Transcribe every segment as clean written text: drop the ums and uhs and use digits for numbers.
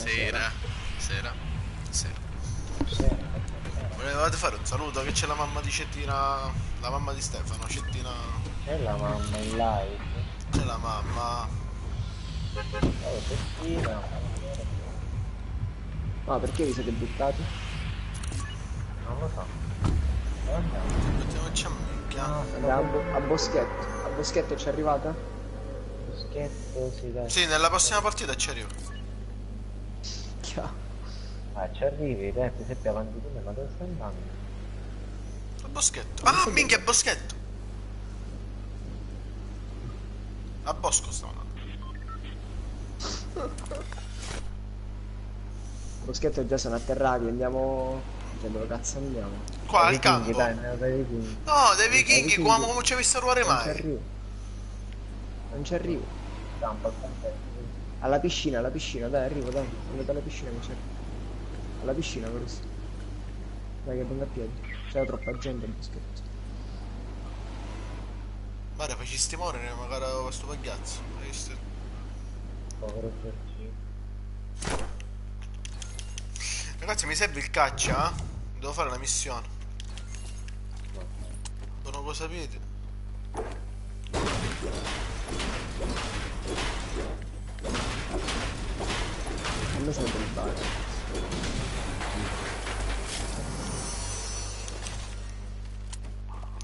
Sera. Sera. Sera. Volevate fare un saluto che c'è la mamma di Cettina. La mamma di Stefano, Cettina. C'è la mamma in live. C'è la mamma. Oh, Cettina. Ah, perché vi siete buttati? Non lo so. Dove andiamo? Mettiamoci a minchia. No, Andiamo a Boschetto. A Boschetto ci è arrivata? Boschetto, sì, dai. Sì, nella prossima partita ci arrivo. Chia. Ah, ci arrivi, dai, ti sei più avanti di me, ma dove stai andando? A Boschetto. Ah, minchia, a Boschetto. A Bosco sto andando. Boschetto già sono atterrati, andiamo. Cioè, dove cazzo andiamo? Qua Dai al vichinghi, campo. dai, andiamo dai vichinghi. No, dei vichinghi, vichinghi. come ci hai visto ruore Non ci mai? arrivo. Non ci arrivo. Campo, al campo. Alla piscina, dai, arrivo, dai. Andate alla piscina che c'è. Alla piscina questo. Dai che vengo a piedi. C'era troppa gente al Boschetto. Guarda, facesti morire magari questo pagliazzo. Hai visto? Povero Giorgino. Ragazzi, mi serve il caccia, eh? Devo fare la missione. Non lo sapete. A me serve il bar.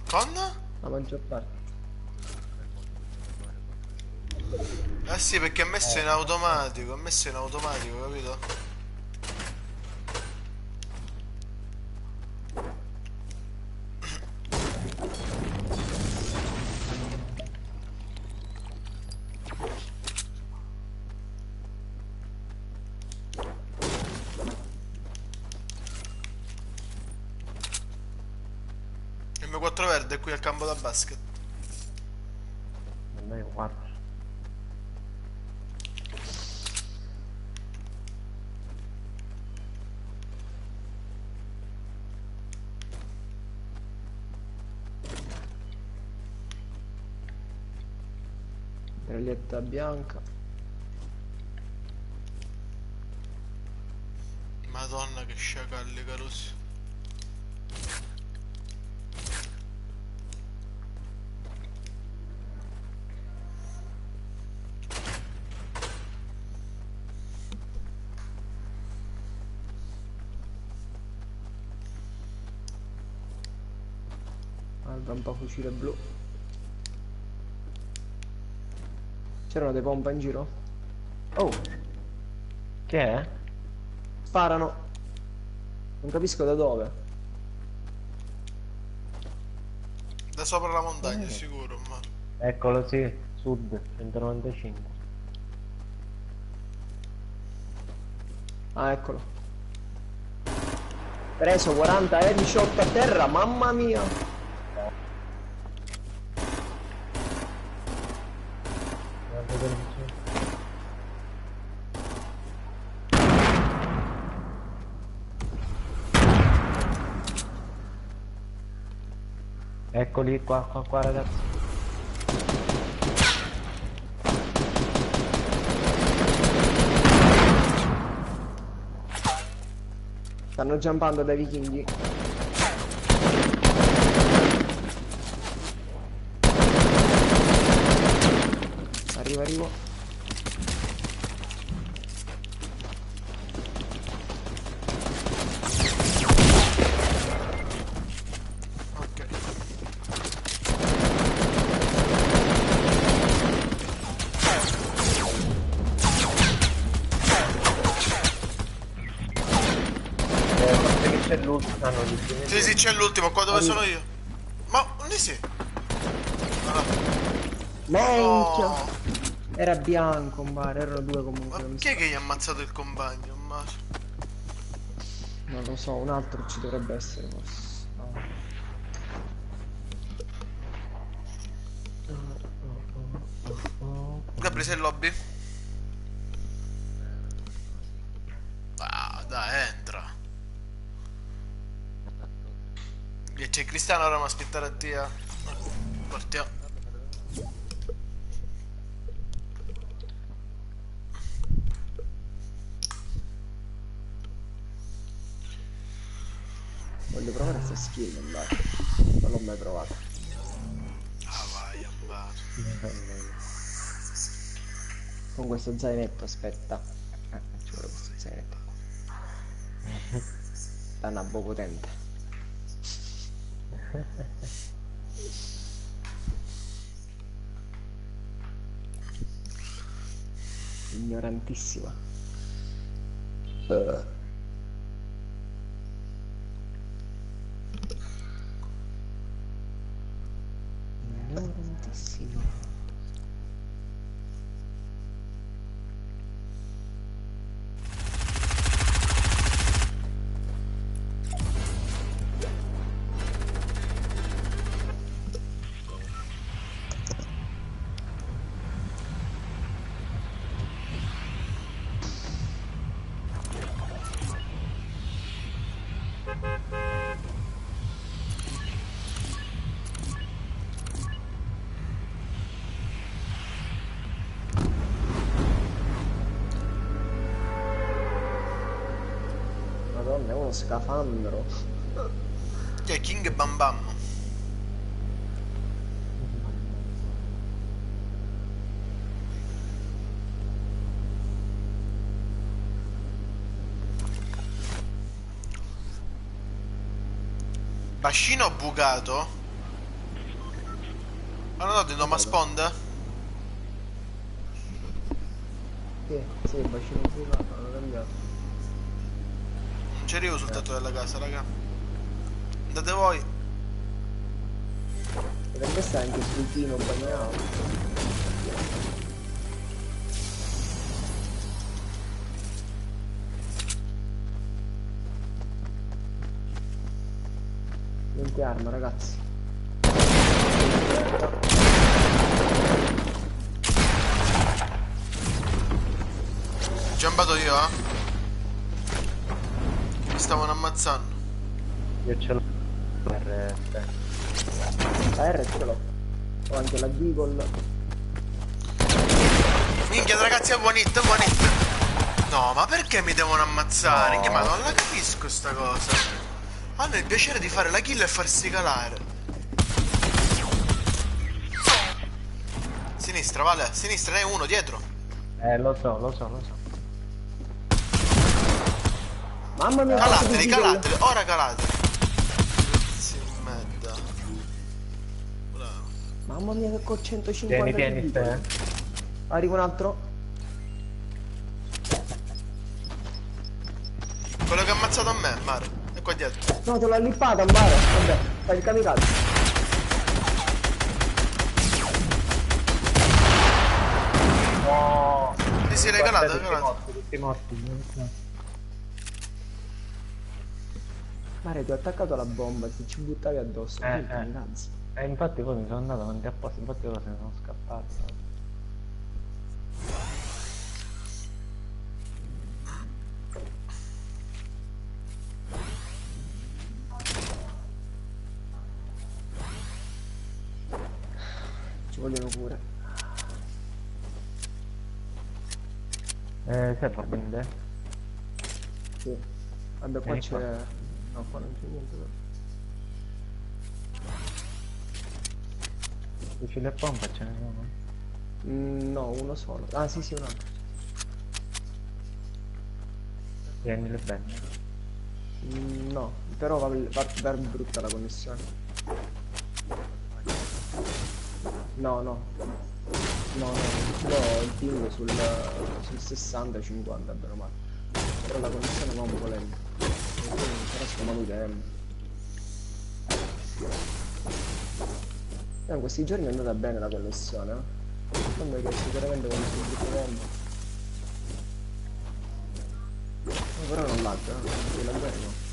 Con? La maggior parte. Eh sì, perché è messo in automatico, capito? Il mio 4 verde è qui al campo da basket. A me guarda. Trelletta bianca. Madonna che sciacalli carosi. Al fucile blu. C'erano dei pompa in giro? Oh, Che è? sparano. Non capisco da dove. Da sopra la montagna, sicuro, ma... Eccolo, sì, sud, 195. Ah, eccolo. Preso 40 headshot a terra, mamma mia. Guarda dove c'è. Eccoli qua, qua, qua ragazzi. Stanno jumpando dai vichinghi. Arrivo. Ok. Ma che c'è l'ultimo? Ah, no, Sì, sì, c'è l'ultimo, qua dove sono io. Ma, lì sì. Minchia. No. Era bianco un bar, erano due Ma comunque. Non chi è che gli ha ammazzato il compagno? Ma... Non lo so, un altro ci dovrebbe essere forse. Gabri, sei in lobby? Ah, dai, entra. E c'è Cristiano, ora mi aspettare a te. Partiamo. voglio provare questa skill, andare. Non l'ho mai provata. Ah vai, ambato. Con questo zainetto, aspetta. Ci vuole questo zainetto qua. Danabbo potente. Ignorantissima. Ignorantissima. Madonna, è uno scafandro. Chi è King Bam Bam? Bacino bucato? Hanno dato il nome a sponda? Sì, il bacino bucato, l'hanno cambiato. Non c'ero io sul tetto della casa, raga. Andate voi. Potrebbe stare anche il buchino bagnato. Niente arma, ragazzi. Giambato io, eh? Mi stavano ammazzando. Io ce l'ho per La R ce l'ho. Ho anche la Deagle. Minchia ragazzi, è one hit, è one hit. No, ma perché mi devono ammazzare? No. Che ma non la capisco sta cosa. Hanno il piacere di fare la kill e farsi calare. Sinistra, vale, sinistra, ne è uno dietro. lo so. Mamma mia, quanto Calateli, di Deagle. calateli, ora calateli. Pezzi di merda. Bravo. Mamma mia, che con 150 Tieni di te. Deagle. Arriva un altro. Quello che ha ammazzato a me, Mare. È qua dietro. No, te l'ho lippata, Ambare. Vabbè, fai il kamikaze. No. Sì, regalato, regalato. Tutti morti. Mare, ti ho attaccato la bomba, se ci buttavi addosso. Fai il kamikaze. Infatti poi mi sono andato avanti apposta, infatti ora se ne sono scappato. Ci vogliono pure. Se va bene. Sì. Vabbè, qua Vieni c'è... qua. No, qua non c'è niente. Però. Fucile a pompa ce ne sono? No, uno solo. Ah, sì, un altro. Tienile bene. No, però va brutta la connessione. No, io il ping sul 60-50 bene o male. Però la connessione va un po' lenta. Però sto male tempo. In questi giorni è andata bene la connessione, eh? Non è che sicuramente quando si brutto tempo. Però non lagga, no? La guerra no.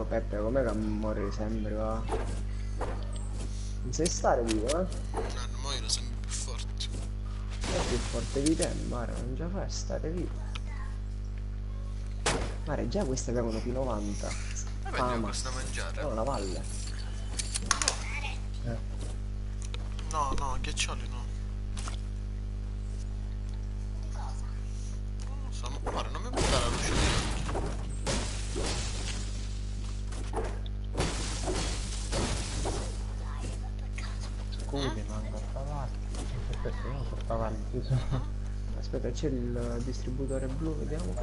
Peppe, com'è che muore sempre, va? Non sai stare vivo, eh? Non muoiono sempre più forti. È più forte di te, Mare, non già fai stare vivo. Mare, già queste avevano più 90. E vediamo Fama. cosa da mangiare. No, la valle. No, no, ghiaccioli no. Non lo so, guarda, non mi buttare la luce di occhi. Scusi, manco cavalli. Aspetta, io non so cavalli, ci sono. Aspetta, c'è il distributore blu, vediamo.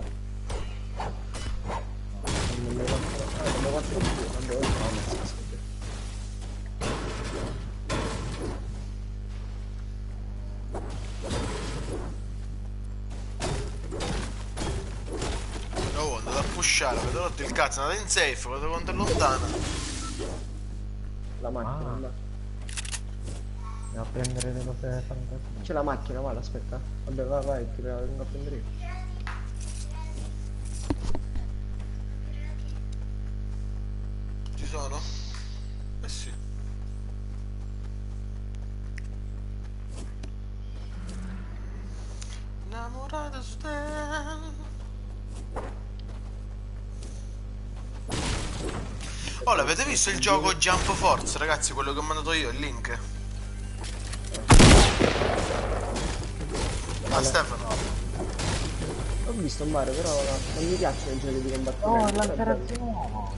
Non mi quattro blu, quando ho messo, aspetta. Oh, andate a pushare, avete rotto il cazzo, andate in safe, guardate quanto è lontana. La macchina, Ah. là. Andiamo a prendere le cose fantastiche. C'è la macchina, guarda, aspetta. Vabbè, vai, vai, ti la vengo a prendere io. Ci sono? Eh sì. Innamorata su te. Oh, l'avete visto il gioco Jump Force, ragazzi? Quello che ho mandato io, il link? Ah, Stefano. Ho visto un mare, però non mi piacciono i giochi di combattimento. Oh, però è l'alterazio bello. nuovo!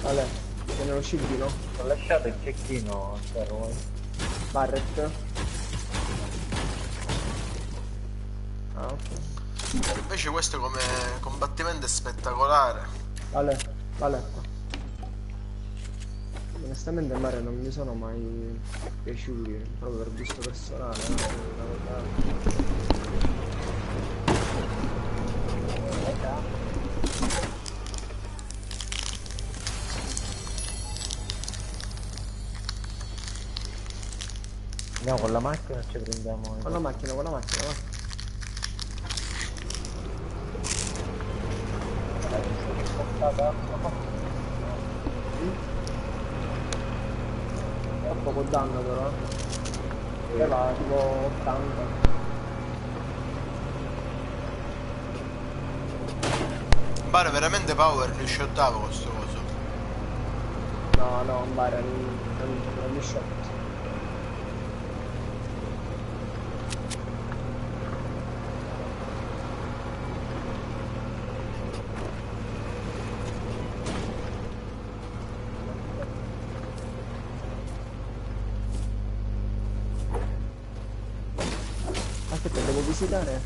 Vale, viene lo scibino. Ho lasciato il cecchino, spero. Barret. Ah, ok. Invece questo come combattimento è spettacolare. Vale, vale qua. Onestamente il mare non mi sono mai piaciuti, proprio per gusto personale. Andiamo con la macchina e ci prendiamo. Con la macchina, va. Ho poco danno però. Va tipo 80. Pare veramente power li shottavo questo coso. No, un bar non mi shot. Aspetta, devo visitare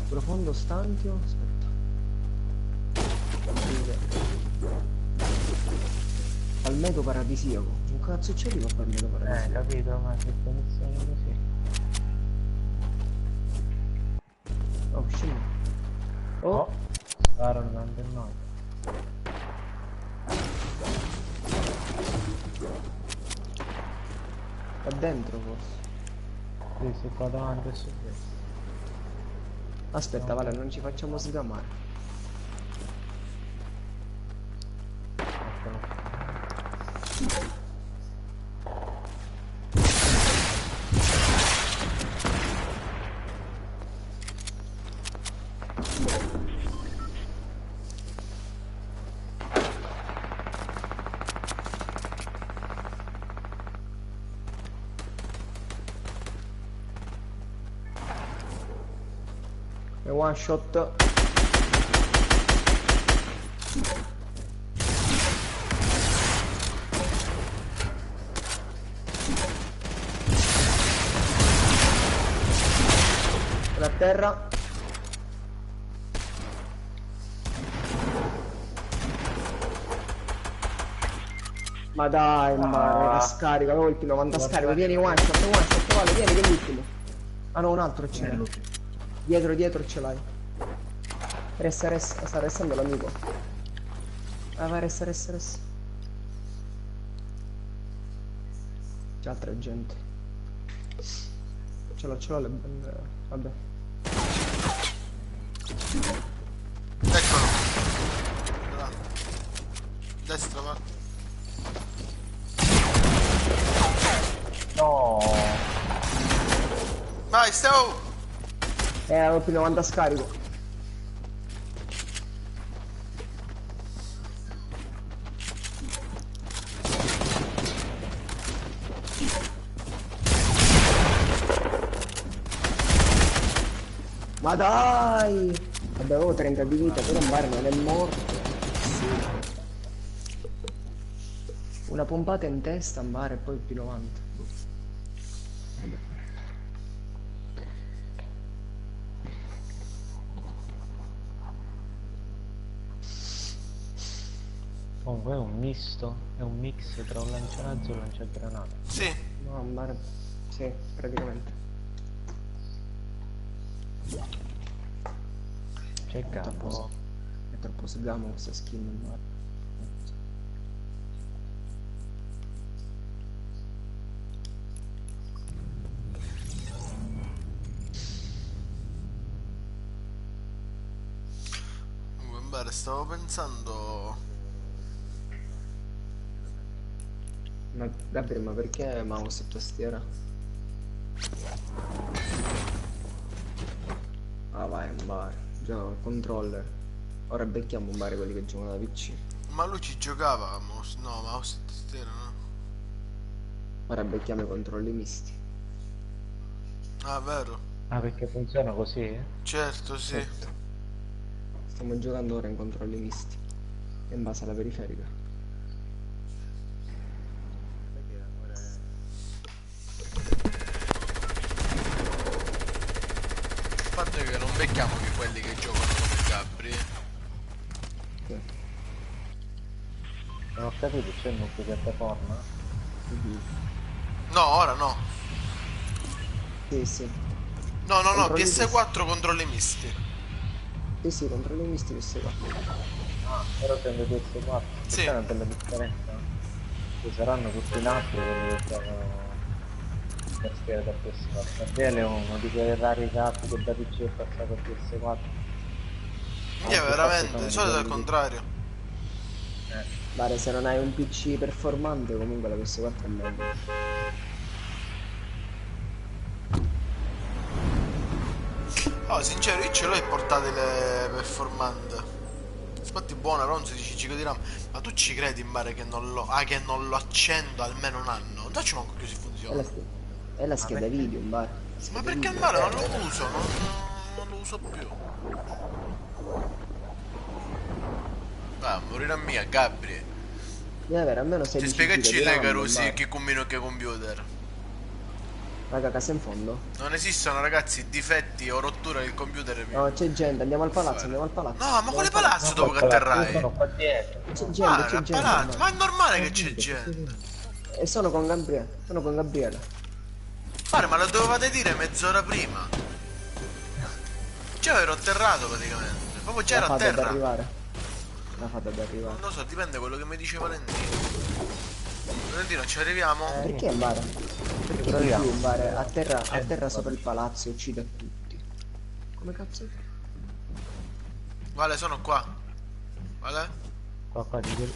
profondo stantio. Aspetta. Palmeto paradisiaco. Un cazzo c'è di palmeto paradisiaco? Capito, ma se iniziano così. Oh, scendi. Oh, Oh, sparo 99. qua dentro forse. Sì, sì, qua davanti e su destra. Aspetta, Vale, non ci facciamo sgamare. Eccolo. E one shot. A terra. Ma dai, ma la scarica, avevo il P90 scarico, vieni one shot, Vale, vieni che è l'ultimo. Ah no, un altro c'è. Dietro ce l'hai. Resta, sta restando l'amico. Ah, vai, resta. C'è altra gente. Ce l'ho le belle. Vabbè. Eccolo. Là. Destra va. Dai, Steo! Ho più 90 scarico. Ma dai! Vabbè, avevo 30 di vita, però Mare non è morto. Una pompata in testa, Mare, e poi più 90. Vabbè. Comunque è un misto, è un mix tra un lanciarazzo e un lanciagranate. Sì. No, Mare... Sì, praticamente. C'è capo. È troppo sgamo questa skin, Mare. Beh, stavo pensando... Ma Gabriele, ma perché mouse e tastiera? Ah vai, un bar. Gioca al controller. Ora becchiamo un bar quelli che giocano da PC. Ma lui ci giocava, mouse... No, mouse e tastiera, no? Ora becchiamo i controlli misti. Ah, vero? Ah, perché funziona così? Certo, sì. Certo. Stiamo giocando ora in controlli misti. In base alla periferica. Il fatto è che non becchiamo che quelli che giocano come Gabri. Sì. Non ho capito, c'è il multipiattaforma? No, ora no. Sì, sì. No, no, no, Controlli PS4 controlli misti. Sì, sì, controlli misti questi qua. Ah, però prendo PS4. Sì. C'è una bella differenza. Ci saranno tutti i nastri quelli che giocano per scheda da PS4. Gabriele è uno di quei rari gatti che da PC è passato a PS4. Io veramente, di solito è al contrario. Pare se non hai un PC performante comunque la PS4 è meglio. Oh, sincero, io ce l'ho il portatile performante. Infatti buona, però non 16 GB di RAM. Ma tu ci credi in mare che non lo... Ah, che non lo accendo almeno un anno? Non ci manco più si È funziona. la scheda video in bar. Ma perché al mare non lo uso? Non lo uso più. Ah, morire a mia, Gabri. Deve avere almeno Ti 16 spiegaci giga di le RAM, carusi bar. che combino che computer. Raga, casa in fondo. Non esistono, ragazzi, difetti o rotture del computer. No, c'è gente, andiamo al palazzo, andiamo al palazzo. No, ma Andiamo quale al palazzo. palazzo dopo che atterrai? Io sono qua dietro. C'è gente, Guarda, c'è gente. palazzo, ma è normale che C'è c'è gente. E sono con Gabriele. Sono con Gabriele. Pare, ma lo dovevate dire mezz'ora prima. Già ero atterrato praticamente. Proprio già La ero a fate ad terra. arrivare. La fate ad arrivare. Non lo so, dipende da quello che mi dice Valentino. Valentino, ci arriviamo? Perché in bar? Perché di proviamo. più in bar? A terra sopra il palazzo e uccide tutti. Come cazzo? Vale, sono qua. Vale? Qua di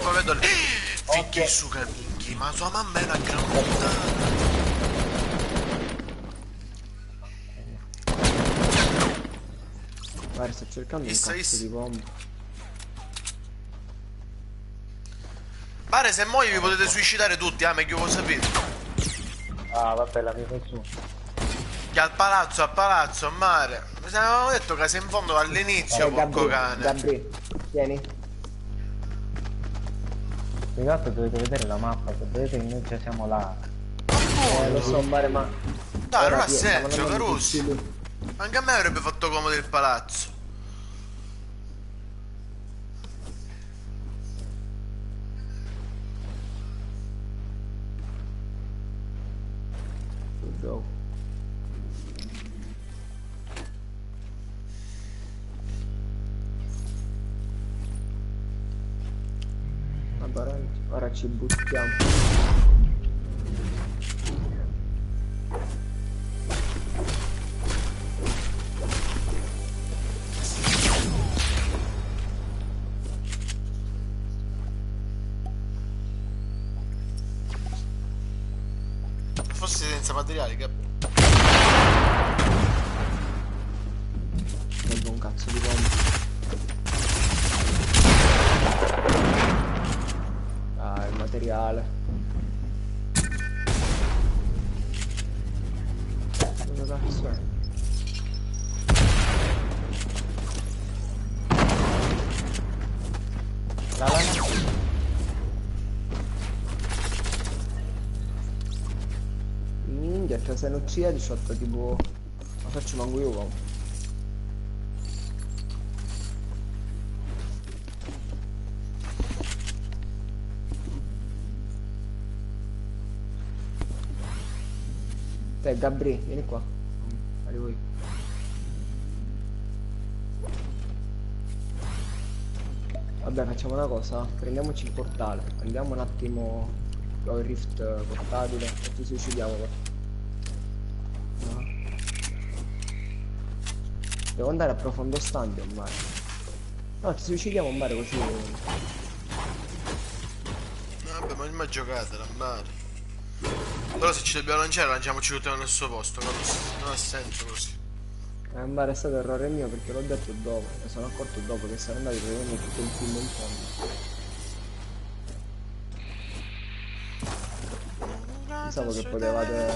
Qua vedo lì. Ficchi su che minchi, ma sua mamma è una gran puttana. Guarda, sto cercando un Issa, cazzo issa. di bomba. Pare se muoio vi potete suicidare tutti, meglio voi sapete. Ah, vabbè, la mia su. Che al palazzo, a mare. Mi avevamo detto che sei in fondo all'inizio, porco cane. Gabri, tieni. Più che altro dovete vedere la mappa, se vedete che noi già siamo là. Lo so, mare, ma... Dai, non ha stiamo senso, andando Carusi. tutti lì. Anche a me avrebbe fatto comodo il palazzo. Sul gioco. Vabbè, ora ci buttiamo. Forse senza materiali, che... cazzo di pompa. Ah, il materiale. Dove cazzo è? La lana. Minchia, cioè se non ci è 18 tipo. Ma faccio manco io come. Te Gabri, vieni qua. Arrivo io. Vabbè, facciamo una cosa, prendiamoci il portale, andiamo un attimo al rift portatile e ci suicidiamo qua. No. Devo andare a profondo stante un mare. No, ci suicidiamo un mare così. Vabbè, ma il giocatela, male. Però se ci dobbiamo lanciare, lanciamoci tutti nel suo posto, non ha senso così. Un mare è stato errore mio perché l'ho detto dopo, mi sono accorto dopo che sarei andato praticamente tutto il film in fondo. Pensavo che potevate.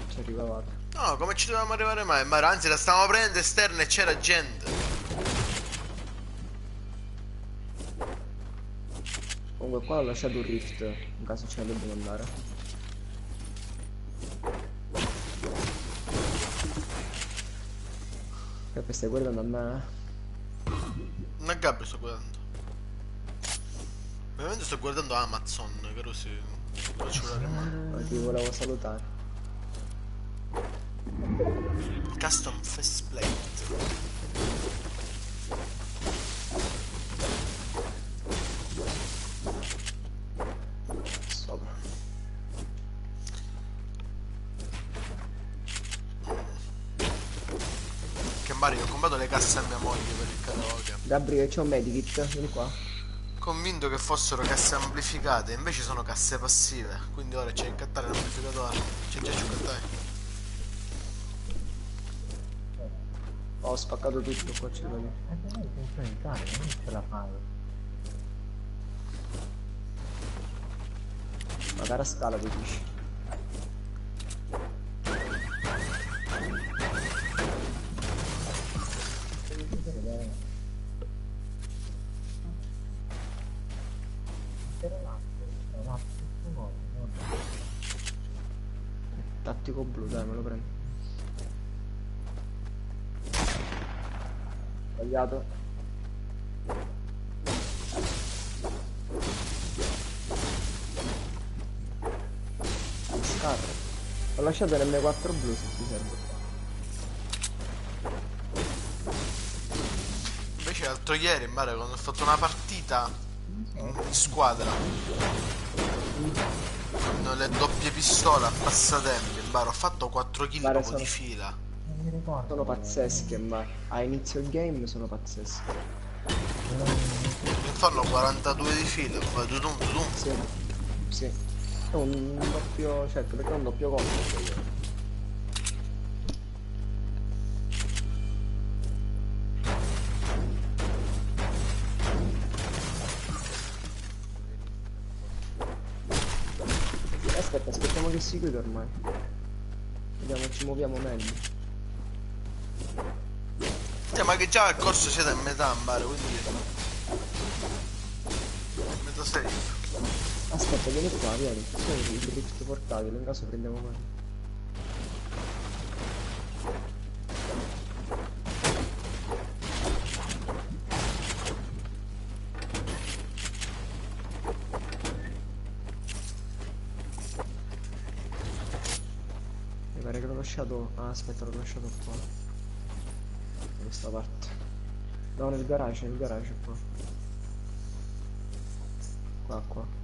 Ci arrivavate. No, come ci dovevamo arrivare mai? Ma anzi, la stavamo prendendo esterna e c'era gente. Comunque qua ho lasciato un rift, in caso ce ne dobbiamo andare. Peppe, stai guardando a me? Una gabbia sto guardando. Ovviamente sto guardando Amazon, che così faccio volare in mano. Ma ti volevo salutare. Custom faceplate. Sopra. Che Mario, ho comprato le casse a mia moglie per il karaoke. Gabri, c'è un medikit, vieni qua. Convinto che fossero casse amplificate, invece sono casse passive. Quindi ora c'è che incattare l'amplificatore. C'è già giocato. Ho spaccato tutto qua, ce l'ho lì. Non ce la fai. Ma cara scala tu dici. Tattico blu, dai, me lo prendo. Sbagliato. Scarro. Ho lasciato l'M4 blu se ti serve. Invece l'altro ieri, Mario, quando ho fatto una partita in squadra, con le doppie pistole a passatempi, Baro, ho fatto 4 kill Mare, proprio di fila. Non mi ricordo. Sono pazzesche, ma a inizio il game sono pazzesche. Ne fanno 42 di fila, poi tudum tudum. Sì, sì. È un doppio, certo, perché è un doppio combo. Aspetta, aspettiamo che si chiude ormai. Vediamo, ci muoviamo meglio. Cioè, ma che già al corso siete a metà, Mario, quindi... metà safe. Aspetta, vieni qua, vieni. C'è il rift portatile, in caso prendiamo quello. Mi pare che l'ho lasciato. Ah, aspetta, l'ho lasciato qua. Da questa parte. No, nel garage qua. Qua. Qua.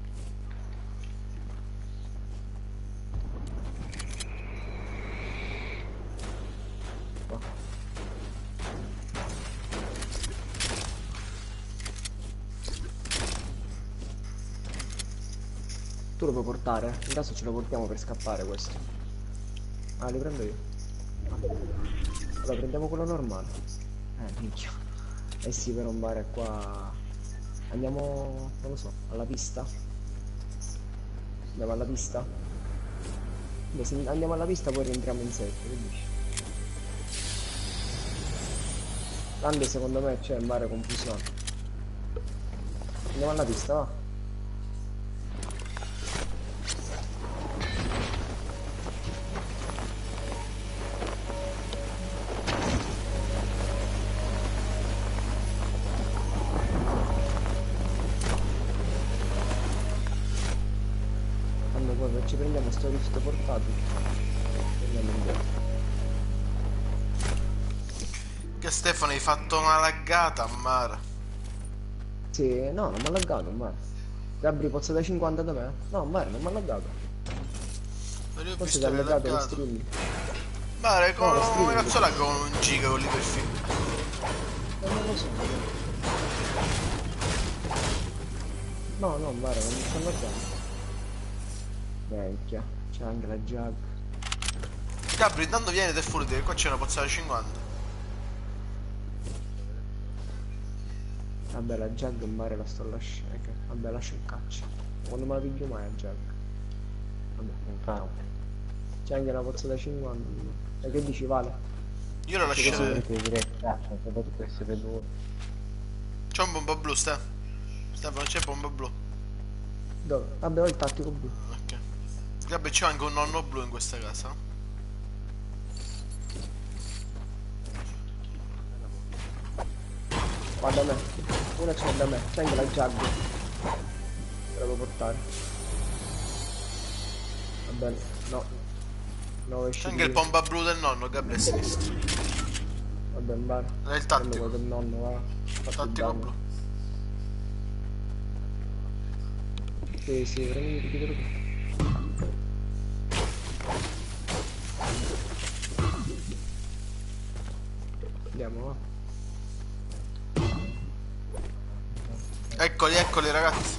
Tu lo puoi portare? In caso ce lo portiamo per scappare questo. Ah, li prendo io. Allora prendiamo quello normale. Minchia. Eh sì, per un bar è qua. Andiamo, non lo so, alla pista? Andiamo alla pista? Beh, se andiamo alla pista poi rientriamo in set, che dici? Grande secondo me c'è il mare confusione. Andiamo alla pista, va? Quando poi ci prendiamo sto rift portatile. Andiamo indietro. Che Stefano hai fatto una laggata a mare. Sì, no, non mi ha laggato, mare. Gabri, pozza da 50 da me? No, mare, non mi ha laggato. Non li ho Forse ti visto ha che hai laggato lo laggato. stream. Mare, No, lo come stream. cazzo lagga con un giga con l'hyperfit? Non lo so. No, no, mare, non mi sta laggando. Vecchia, c'è anche la Jag. Gabri, intanto vieni te fuori, che qua c'è una pozza da 50. Vabbè, la Jag in mare la sto lasciando. Vabbè, lascio il caccia. Quando me la piglio mai la Jag. Vabbè, Infatti. c'è anche una pozza da 50. E che dici, Vale? Io la Sì, lascerei. Ti direi che cazzo, soprattutto essere due. C'è un bomba blu, Stefano, c'è bomba blu. Dove? Vabbè, ho il tattico blu. Ok. Gabri, c'è anche un nonno blu in questa casa. Va da me. Una c'è da me. C'è anche la Jag. Te la devo portare. Va bene. No. 9 C'è anche il bomba blu del nonno, Gabri a sinistra. Vabbè, in bar. È il tattico. Quello del nonno, va. Fatti il Tattico danno. blu. Sì, sì, prendi tutto. Andiamo, va. Eccoli, eccoli ragazzi.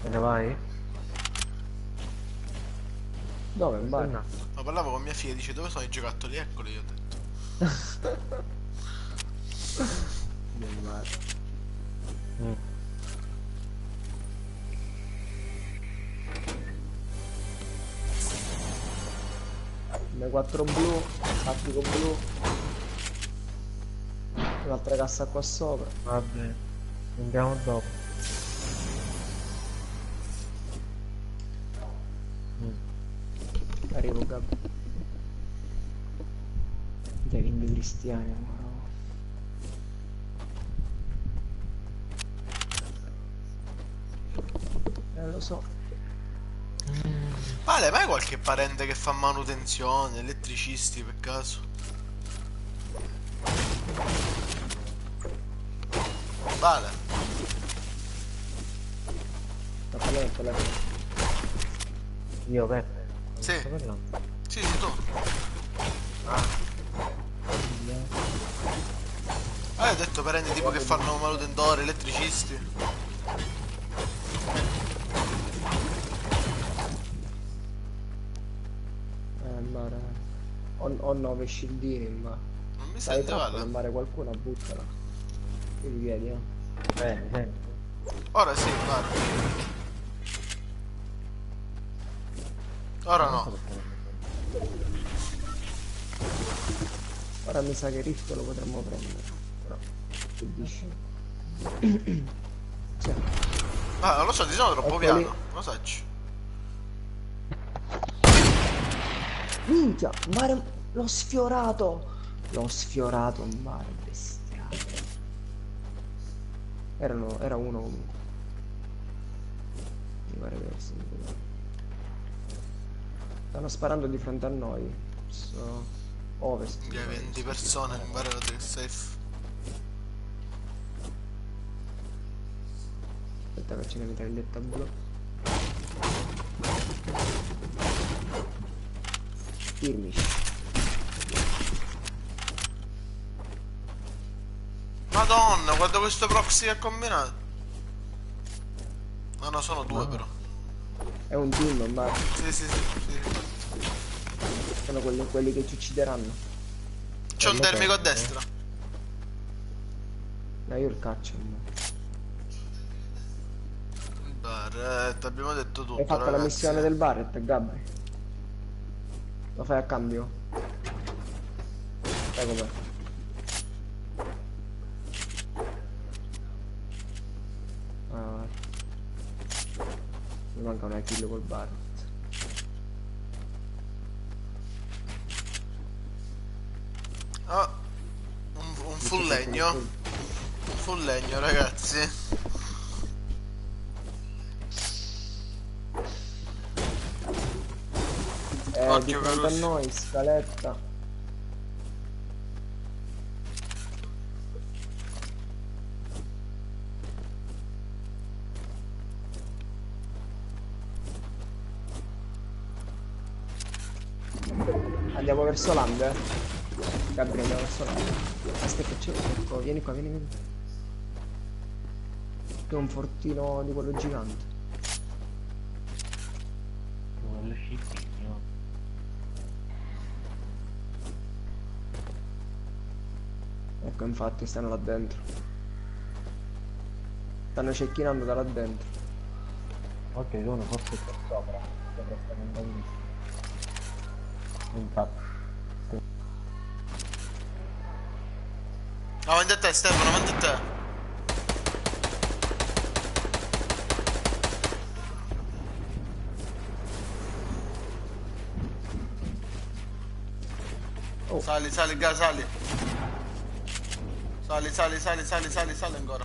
Te ne vai? Dove? In bar? No. Ma parlavo con mia figlia, dice dove sono i giocattoli? Eccoli, io ho detto. In bar. Mm. M4 blu, tattico blu. Un'altra cassa qua sopra. Vabbè. Andiamo dopo. Arrivo, Gabri. Kevin Cristiani, amore. Lo so. Vale, ma hai qualche parente che fa manutenzione, elettricisti per caso? Vale. Sta parlando del telefono. Io Peppe. Non Sì. sto parlando. Sì, sì, tu. Hai detto parenti tipo che fanno manutentori, elettricisti? Mare. Ho 9 scildini, ma. Non mi Dai, sente, troppo, Vale? mare qualcuno, buttala. Qui li vedi, Senti. Ora sì, vale. Ora no. Ora mi sa che Rift lo potremmo prendere. Però, che dici? Cioè, Ah, non lo so, ti sono troppo Eccoli. piano. Lo sacci. minchia, mare, l'ho sfiorato. L'ho sfiorato in mare, bestiale. Era uno comunque. Mi pare che fosse uno. Stanno sparando di fronte a noi. Verso ovest. Che 20 persone, mi pare che safe. Aspetta che ce ne mitraglietta blu. Skirmish. Madonna, guarda questo proxy che ha combinato. No, no, sono due però. È un team, ma Sì, sì, sì, sì. sono quelli che ci uccideranno. C'è un termico a destra. No, io il caccio. Barret, abbiamo detto tutto, Hai fatto la ragazzi. missione del Barret, Gabri? Lo fai a cambio? Sai com'è? Ah, mi manca una kill col Barret. Ah, un full legno. Un full legno, ragazzi. Di Occhio, fronte a Carusi. noi, scaletta. Andiamo verso land, eh. Gabriele, andiamo verso land. Aspetta, c'è. Ecco, vieni qua, vieni. C'è un fortino di quello gigante. Quello scicchino. Ecco, infatti, stanno là dentro. Stanno cecchinando da là dentro. Ok, uno forse è per sopra. Sopra stanno andando lì. Infatti. Avanti a te, Stefano, avanti a te. Oh. Sali, sali, sali. Sali, sali, sali, sali, sali, sali ancora.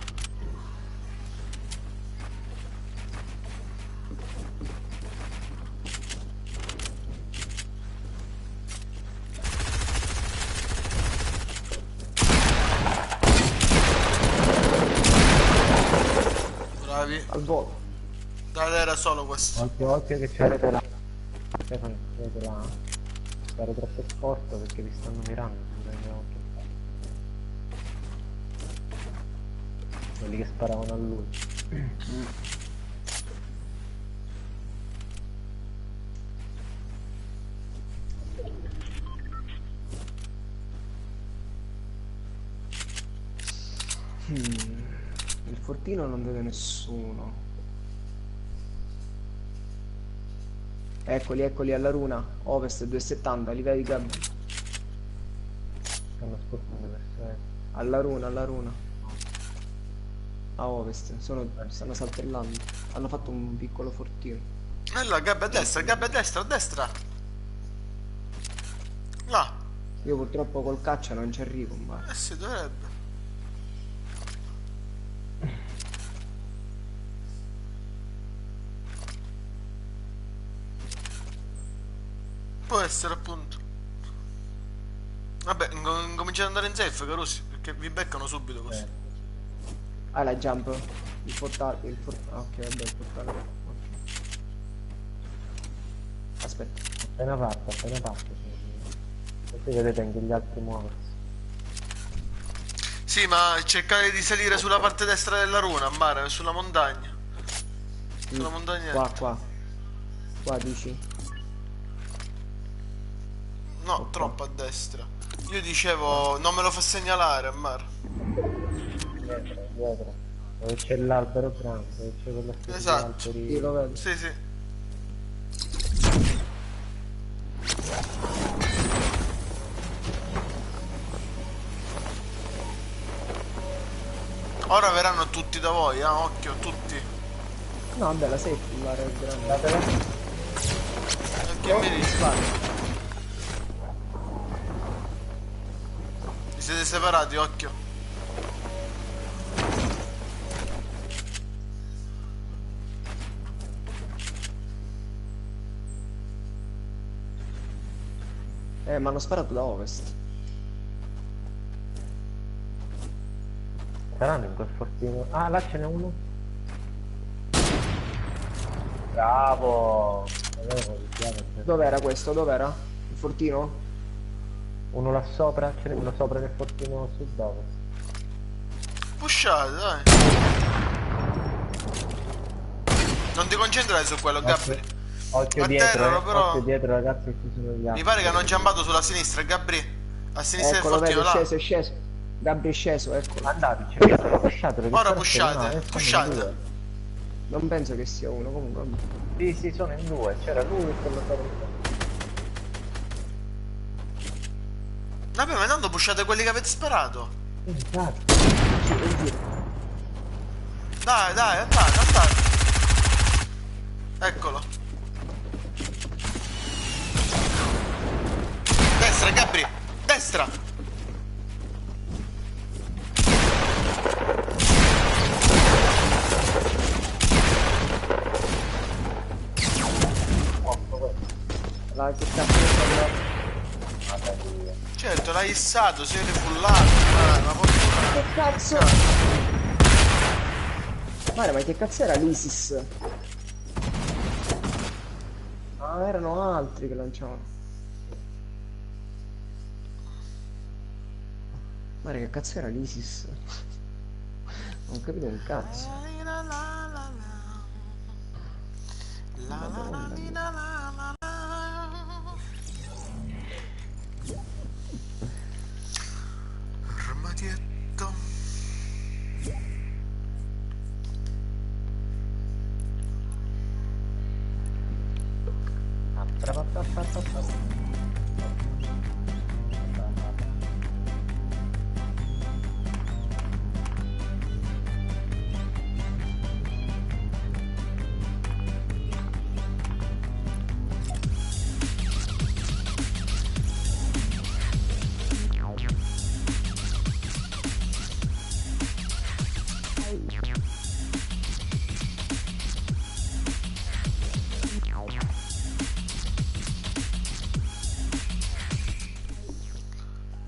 Bravi. Al volo. Dai, era solo questo. Occhio che c'è là. Stefano, vedete là. Stare troppo sporco perché vi stanno mirando. Quelli che sparavano a lui. Il fortino non vede nessuno. Eccoli alla runa. Ovest 270, li vedi Gabri? Stanno spostando verso est. Alla runa. A ovest, stanno saltellando. Hanno fatto un piccolo fortino. Là, gabbia a destra, gabbia a destra, a destra. Là. Io purtroppo col caccia non ci arrivo, ma. Si dovrebbe. Può essere appunto. Vabbè, incominciate ad andare in safe, Carusi, perché vi beccano subito così. Ah, la jump. Il portale. Ah, ok, vabbè, il portale. Ok. Aspetta. Appena fatto. Così vedete anche gli altri muoversi. Sì, ma cercate di salire sulla parte destra della runa, a mare, sulla montagna. Sulla montagna. Qua dici. No, troppo a destra. Io dicevo, non me lo fa segnalare, a mare. Dietro. Dove c'è l'albero grande, dove c'è quella specie di Esatto. alberi. Sì, lo vedo. Sì, sì. Ora verranno tutti da voi, occhio, tutti. No, vabbè, la safety, l'area è grande. Datela. Che mi dici? Spara. Vi siete separati, occhio. Mi hanno sparato da ovest. Saranno in quel fortino. Ah, là ce n'è uno. Bravo. Dov'era questo? Dov'era? Il fortino? Uno là sopra, ce n'è uno sopra nel fortino sud-ovest. Pushate, dai. Non ti concentrare su quello, Gabri. Occhio A dietro, terra, però. occhio dietro ragazzi, ci sono gli altri. Mi pare che hanno giambato sulla sinistra, Gabri. A sinistra del Eccolo, vedi, fortino, è là. sceso, è sceso. Gabri è sceso, eccolo. Andateci, pusciatelo. che Ora stanno pushate, no, sono in pushate. due. Non penso che sia uno, comunque. Vabbè. Sì, sono in due, c'era lui e quello sopra. Vabbè, ma intanto pushate quelli che avete sparato. Infatti. Giro, in giro. Dai, dai, andate, andate. Eccolo. Destra, Gabri. Destra. La che cazzo è stato? Vabbè, via. Certo, l'hai issato, sei rifullato. Ma fortuna. Che cazzo? Guarda, ma che cazzo era l'ISIS? Ah, erano altri che lanciavano. Guarda, che cazzo era l'ISIS? Non ho capito un cazzo. Madonna mia. Armadietto.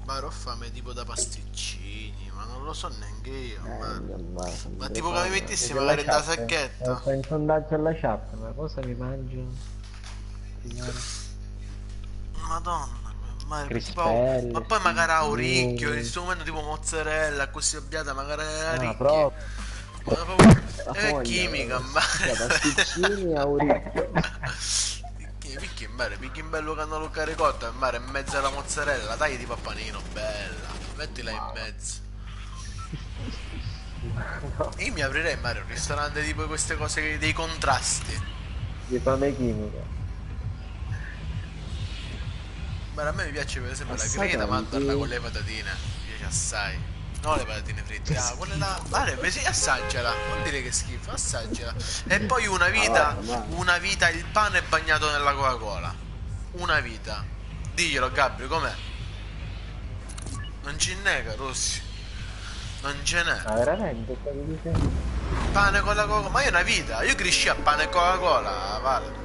Ma ho fame tipo da pasticcini, ma non lo so neanche io. Ma tipo che mi mettessi magari da sacchetto. Sto in sondaggio alla chat, ma cosa mi mangio? Signore. Madonna, ma, Crispelle, ma poi magari a orecchio, in figlioli. questo momento tipo mozzarella, così abbiata magari a Ah, orecchio. proprio. Ma proprio La è foglia, chimica, ma pasticcini a orecchio. picchi in mare, picchi in bello cannolo caricotta, in mare in mezzo alla mozzarella, tagli tipo a panino, bella, mettila in mezzo. Io mi aprirei in mare un ristorante tipo queste cose, dei contrasti. Di fame chimica. Ma a me mi piace per esempio la Assaggi. greta mandorla con le patatine, mi piace assai. No, le patatine fritte, ah, quelle là. Vale, sì, assaggiala, non dire che schifo, assaggiala. E poi una vita, il pane è bagnato nella Coca-Cola. Una vita. Diglielo, Gabri, com'è? Non ci nega, Rossi. Non ce n'è. Ma veramente, cosa dici? Pane con la Coca-Cola. Ma io una vita, io cresci a pane e Coca-Cola, vale.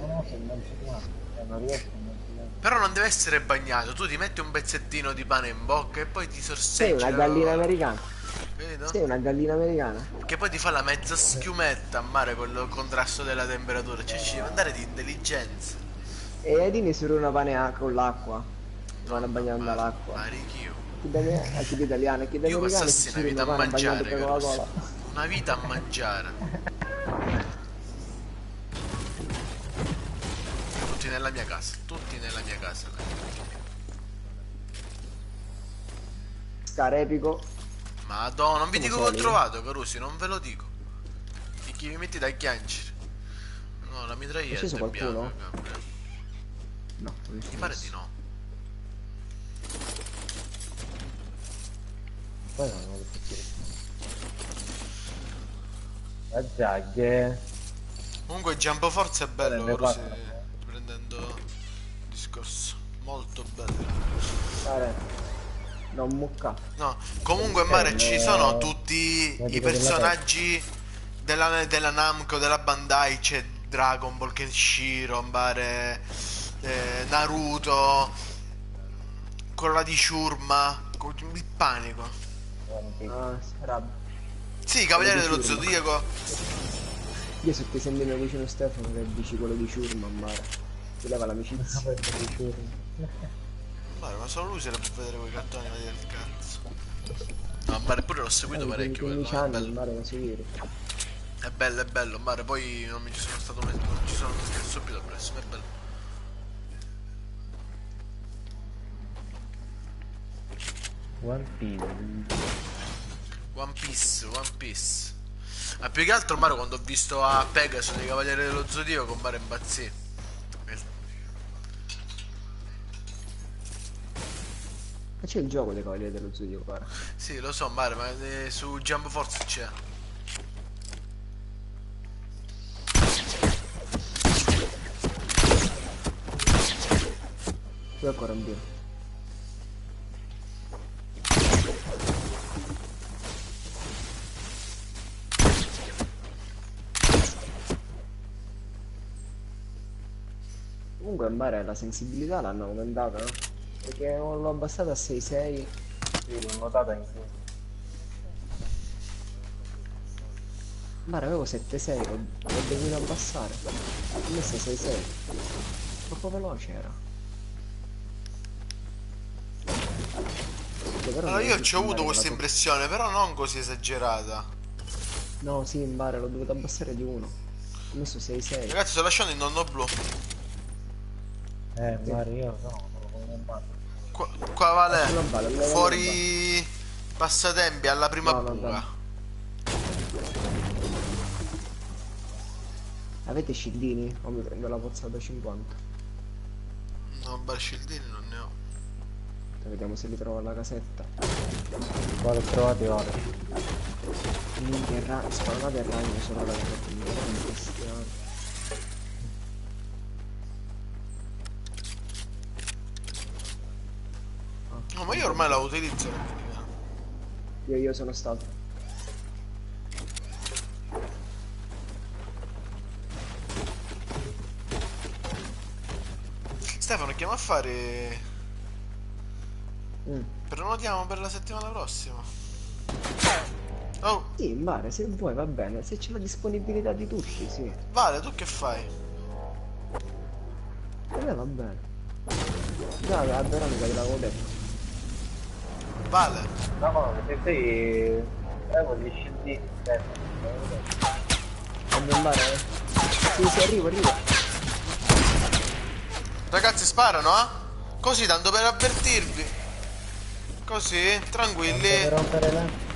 No, se non ci guardo, non riesco a non ci guardo. Però non deve essere bagnato, tu ti metti un pezzettino di pane in bocca e poi ti Sei sorseggi una la gallina Coca-Cola. americana. Vedo? Sei una gallina americana. Che poi ti fa la mezza schiumetta a mare con il contrasto della temperatura, cioè ci deve andare di intelligenza. E ai dini solo una pane con l'acqua. Vanno bagnando dall'acqua. Marichio. Chi da italiano, chi da Io americano passassi si una vita a pane bagnato mangiare, per Carlos. Coca-Cola. Una vita a mangiare. Tutti nella mia casa, tutti nella mia casa. Scar epico. Madonna, non vi Come dico che ho soli? trovato, Carusi, non ve lo dico. E chi mi metti da chiancere? No, la È mitraglietta sceso è qualcuno? bianca, Gabriele. No, non Mi pare di no. Poi non lo so dire. La giaghe. Comunque Jumbo Force è bello, Ne Carusi, parlo. prendendo il discorso. Molto bello. Guarda, non mucca. No, comunque in mare ci sono tutti i personaggi della Namco, della Bandai, c'è Dragon Ball, Kenshiro, in mare, Naruto, quello là di Shurma, il panico. Ah, rabbia. Sì, Cavaliere dello Shurma. Zodiaco. Io se ti senti mio vicino Stefano che dici quello di Shurma a mare. Ti leva l'amicizia. Ma solo lui se la può vedere quei cartoni, ma del cazzo. No, mare pure l'ho seguito parecchio, quello, 15 è anni bello. in mare da seguire. È bello, mare, poi non mi ci sono stato mai, non ci sono stato subito presso, ma è bello. One Piece. One Piece, One Piece. Ma più che altro Mario, quando ho visto a Pegasus dei Cavalieri dello Zodiaco, con Mario impazzì. Ma c'è il gioco dei Cavalieri dello Zodiaco, guarda. Sì, lo so Mario, ma su Jump Force c'è. Qui ancora un biro. Comunque in mare la sensibilità l'hanno aumentata, no? Perché l'ho abbassata a 6-6. Sì, l'ho notata in più. In mare avevo 7-6, l'ho dovuto abbassare. Ho messo 6-6. Troppo veloce era. Però Allora io non ci ho avuto mare questa la- impressione, però non così esagerata. No, sì, in mare l'ho dovuto abbassare di 1. Ho messo 6-6. Ragazzi, sto lasciando il nonno blu. Sì. Mario, io no, non lo voglio mai. Qua vale Sulla balla, non la voglio fuori passatempi alla prima No, no, buca. no. Avete scildini? O mi prendo la pozza da 50? No, barcildini non ne ho. Vediamo se li trovo alla casetta. Qua l'ho trovati ora. Minchia, spawnate il ragno solo alla casetta. Mi pare un bestiale. No, ma io ormai la utilizzo la minigun. Io sono stato. Stefano, chiama a fare. Mm. Prenotiamo per la settimana prossima. Oh, Sì, in mare, se vuoi va bene. Se c'è la disponibilità di tutti, sì. Vale, tu che fai? Per me va bene. Già, la Veronica gliel'avevo detto. Vale. No, se sei... Prego gli scendini. Andiamo in mare? Sì, sì, arrivo. Ragazzi, sparano, eh? Così, tanto per avvertirvi. Così, tranquilli. Per rompere la...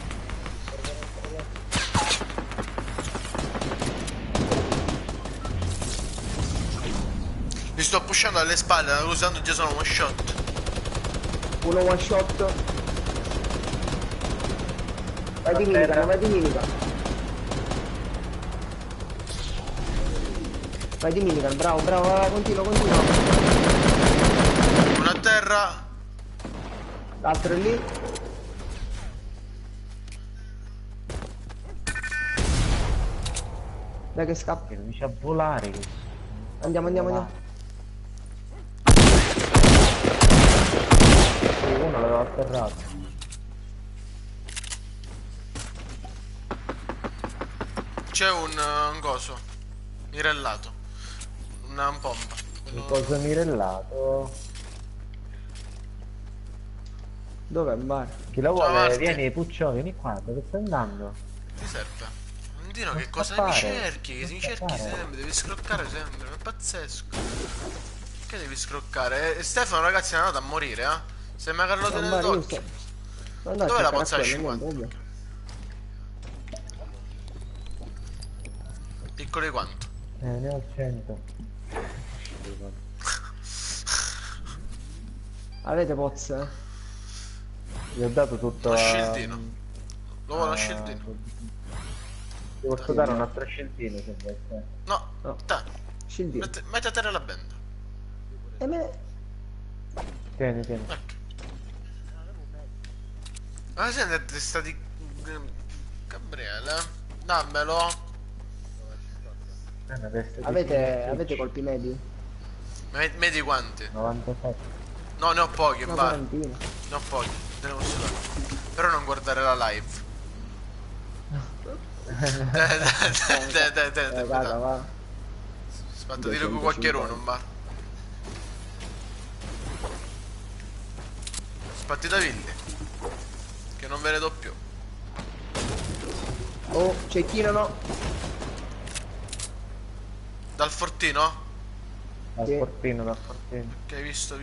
Li sto pushando alle spalle, usando già sono one shot. Uno one shot. Vai di minigun, vai di minigun. Vai di minigun, bravo, vai, continua. Uno a terra. L'altro è lì. Dai che scappa. Che riesce a volare. Andiamo. Uno l'aveva atterrato. C'è un coso mirellato. Una pompa. Un coso mirellato. Dov'è il bar? Chi lo Ciao, vuole? Marti. Vieni Puccio, vieni qua, dove stai andando? Ti serve? Non dire Non che cosa scappare, mi cerchi? Che non mi cerchi scappare. sempre, devi scroccare sempre, è pazzesco. Che devi scroccare? Stefano, ragazzi, è andato a morire, eh? Se magari lo No, tenete Mario, io d'occhio. sto andando Dov'è a la cercare pozza da quello, 50? niente, vabbè. Piccoli quanto? Ne ho 100. Avete pozze? Gli ho dato tutto Lo a... scildino. Lo vuole lo a- scildino? Ti posso dare un altro scildino se vuoi. No, No. te. Scildino. Metti a terra la benda. E me... Tieni. Ecco. Ma senti, sta di... Gabriele, dammelo. Una testa di Avete colpi medi? Medi quanti? 97. No, ne ho pochi, Una va. quarantina. Ne ho pochi, te ne posso dare. Però non guardare la live. Raga, va. Aspetta, dire con qualche runo, ma. Partita Villi. Che non ve ne do più. Oh, cecchino no. Dal fortino? Dal Sì. fortino. Ok, visto.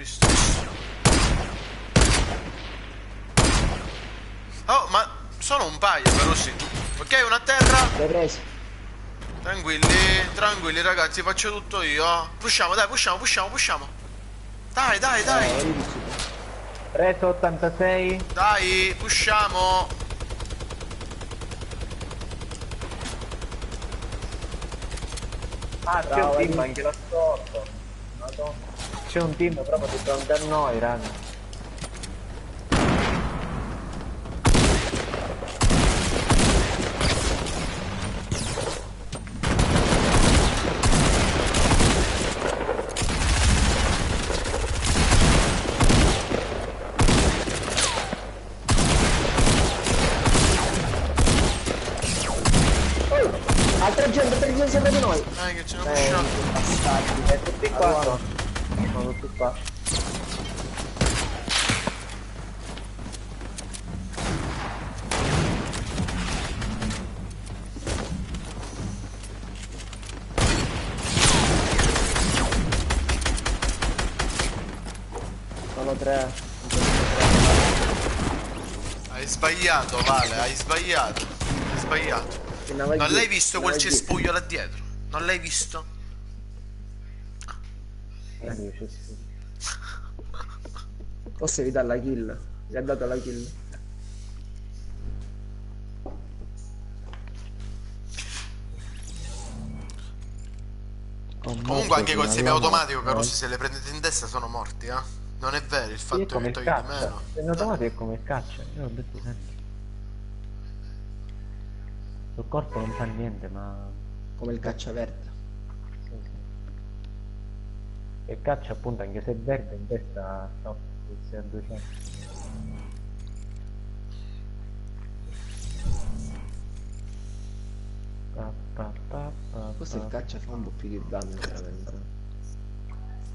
Oh, ma sono un paio, però sì. Ok, una a terra. L'hai preso? Tranquilli, tranquilli ragazzi, faccio tutto io. Pushiamo, dai, pushiamo. Dai, dai, dai. Ridici. Preso 86. Dai, pushiamo. Ah, c'è un Bravo, team Adi. anche là sotto. Madonna. C'è un team proprio di fronte a noi, raga. Altra gente sembra di noi. Dai, che ce ne pushiamo. Bastardi, tutti qua. Allora. Sono tutti qua. Sono tre. Hai sbagliato, Vale, hai sbagliato. Hai sbagliato. Non l'hai visto quel cespuglio là dietro? Non l'hai visto? Forse vi dà la kill. Vi ha dato la kill. Comunque anche col semiautomatico, Carusi, se le prendete in testa sono morti, eh? Non è vero il Sì, è fatto come che il togli di caccia. meno. Se automatico è come il caccia. Io ho detto sempre. Sul corpo non fa niente, ma... Come il cacciaverde. Sì, sì. E caccia appunto, anche se è verde, in testa sta a 200. Forse il caccia fa un po' più di danno veramente.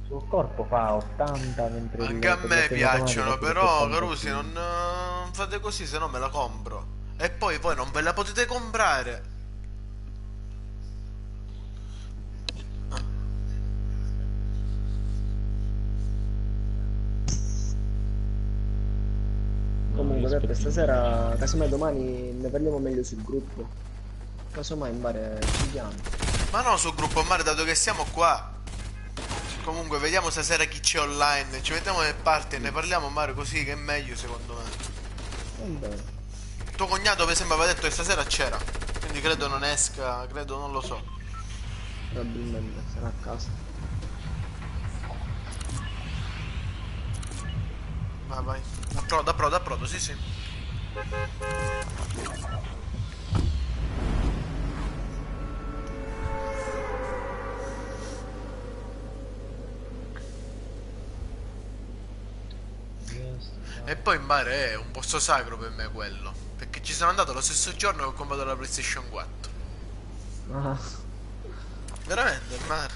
Sul corpo fa 80, mentre Anche a me quello piacciono, semiautomatico però, 70 Carusi, più. non fate così, se no me la compro. E poi voi non ve la potete comprare. Comunque Peppe, stasera, casomai domani ne parliamo meglio sul gruppo. Casomai in bar ci chiamo. Ma no, sul gruppo mare, dato che siamo qua. Comunque, vediamo stasera chi c'è online. Ci mettiamo nel party e ne parliamo, mare, così che è meglio, secondo me. Va bene. Tuo cognato, per esempio, aveva detto che stasera c'era. Quindi credo non esca, credo, non lo so. Probabilmente sarà a casa. Vai, vai. Da prodo, sì, sì. E poi in mare è un posto sacro per me quello. Perché ci sono andato lo stesso giorno che ho comprato la PlayStation 4. Ah, Veramente, il mare.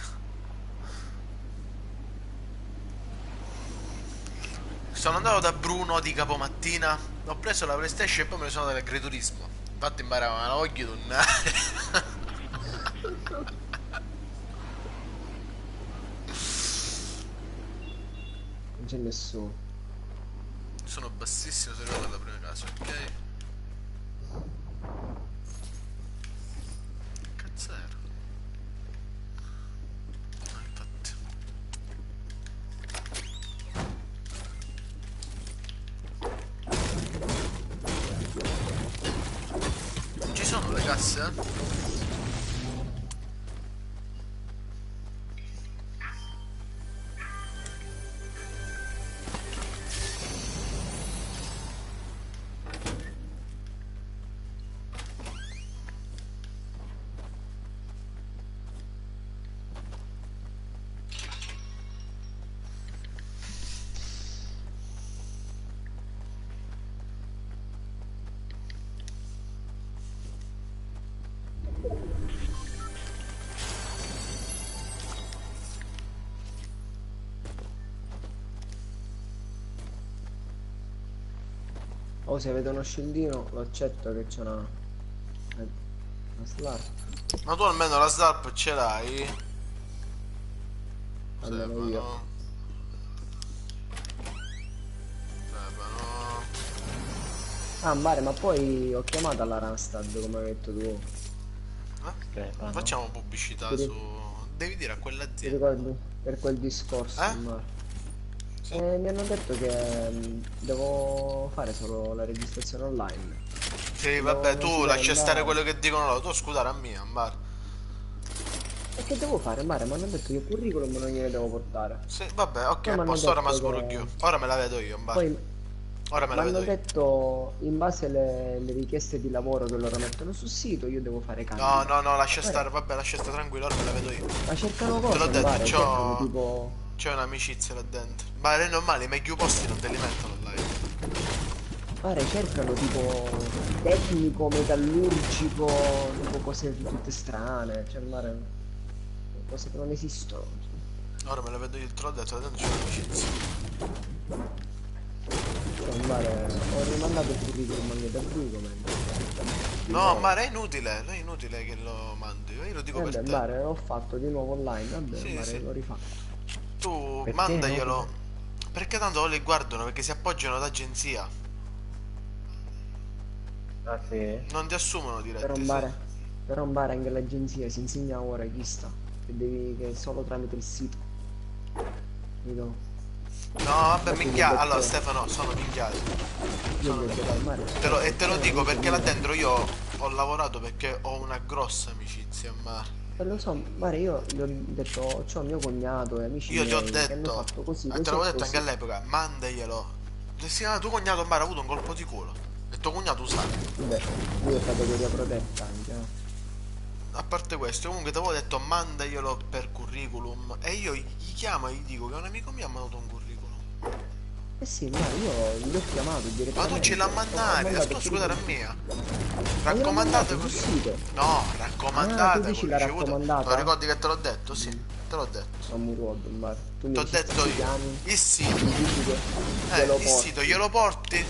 Sono andato da Bruno di capomattina. Ho preso la PlayStation e poi me ne sono andato all'agriturismo. Infatti in mare ma la voglio tornare. non c'è nessuno. Sono bassissimo, sono arrivato alla prima casa, ok? Cazzo era? Ah, infatti. Ci sono le casse, eh? O se avete uno scildino lo accetto che c'è una slarp. Ma tu almeno la slap ce l'hai? Almeno io. Stefano. Stefano. Ah, Mare, ma poi ho chiamato alla Randstad, come hai detto tu. Non Stefano. facciamo pubblicità Ti, su... ri- Devi dire a ti quell'azienda. ricordi? Per quel discorso, Eh? Mare. Sì? E mi hanno detto che devo fare solo la registrazione online. Sì, Mi vabbè, devo tu tipo lascia stare andare. quello che dicono loro. Tu scudare a mia, bar. E che devo fare, Mare? Mi hanno detto che il curriculum non gliene devo portare. Sì, vabbè, ok, Poi a mi hanno posto, ora mi detto scorro più. che. Ora me la vedo io, bar. Poi Ora me mi la vedo hanno io. detto in base alle richieste di lavoro che loro mettono sul sito, io devo fare No, candidate. no, no, lascia Mare, stare, vabbè, lascia stare tranquillo, ora me la vedo io. ma cercano Te l'ho cosa, detto, Mare? Cercano tipo. c'ho un'amicizia là dentro. Ma è normale, i meglio posti non te li mettono online. Pare cercano tipo tecnico, metallurgico, tipo cose tutte strane, cioè mare, cose che non esistono. Ora me la vedo io, te l'ho detto, là dentro c'ho un'amicizia. Cioè mare, ho rimandato il curriculum anche da Brucoment, di No, ma nuovo. è inutile che lo mando io lo dico E per beh, te. mare, l'ho fatto di nuovo online, vabbè, Sì, mare, sì. lo rifatto. Tu Perché è mandaglielo. inutile? Perché tanto li guardano, perché si appoggiano ad agenzia. Ah sì? Non ti assumono Però diretti, sì. mare, però mare anche l'agenzia si insegna ora chi sta, che è solo tramite il sito, capito? No, vabbè, Infatti gli ho minchia. Allora, detto, Stefano, sono minchiati. io Sono gli ho detto al minchiati. mare, E te lo c'è un dico amico perché là mio. dentro io ho lavorato perché ho una grossa amicizia, ma E lo so, Mare, io gli ho detto, c'ho mio cognato e amici io ti ho miei che hanno detto, fatto così, e te così l'avevo e detto anche così. all'epoca, mandaglielo. Sì, ah, tuo cognato Mara ha avuto un colpo di culo. E tuo cognato sa. Vabbè, lui è categoria protetta anche, eh. A parte questo, comunque ti avevo detto mandaglielo per curriculum. E io gli chiamo e gli dico che un amico mio ha mandato un curriculum. Eh sì, Mare, io gli ho chiamato Ma tu ce la direttamente, ho mannari, mandato il ascolta scusate a curriculum. mia. Ma gliel'ho Raccomandate mandato sul così. sito. No, Ah, tu raccomandata con dici la ricevuta. Te lo raccomandata? ricordi che te l'ho detto? Sì, Mm, te l'ho detto. non mi ricordo, Mare. Tu mi Ti ho dici detto stessi io. piani, Il sito. mi dici che glielo Il sito porti. glielo porti?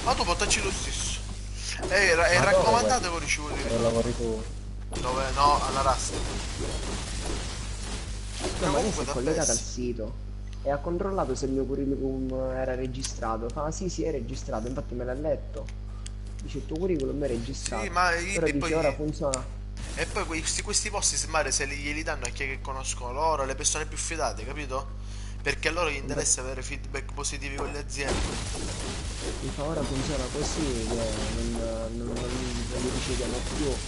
Ma tu portaci lo stesso. E Ma dove raccomandate quello? con ricevuta di Dove ritorno. lavori tu? Dove? No, alla Rasta. No, Però ma lei si comunque è da collegata al bestia. sito e ha controllato se il mio curriculum era registrato. Fa, sì, sì, è registrato, infatti me l'ha letto. Dice il tuo curriculum è Sì, registrato. ma Però e dice ora poi funziona. e poi questi posti semmai se glieli danno a chi che conoscono loro, le persone più fidate, capito? Perché a loro gli Infatti interessa avere feedback positivi con le aziende. mi fa ora funziona così che non li riceviamo più,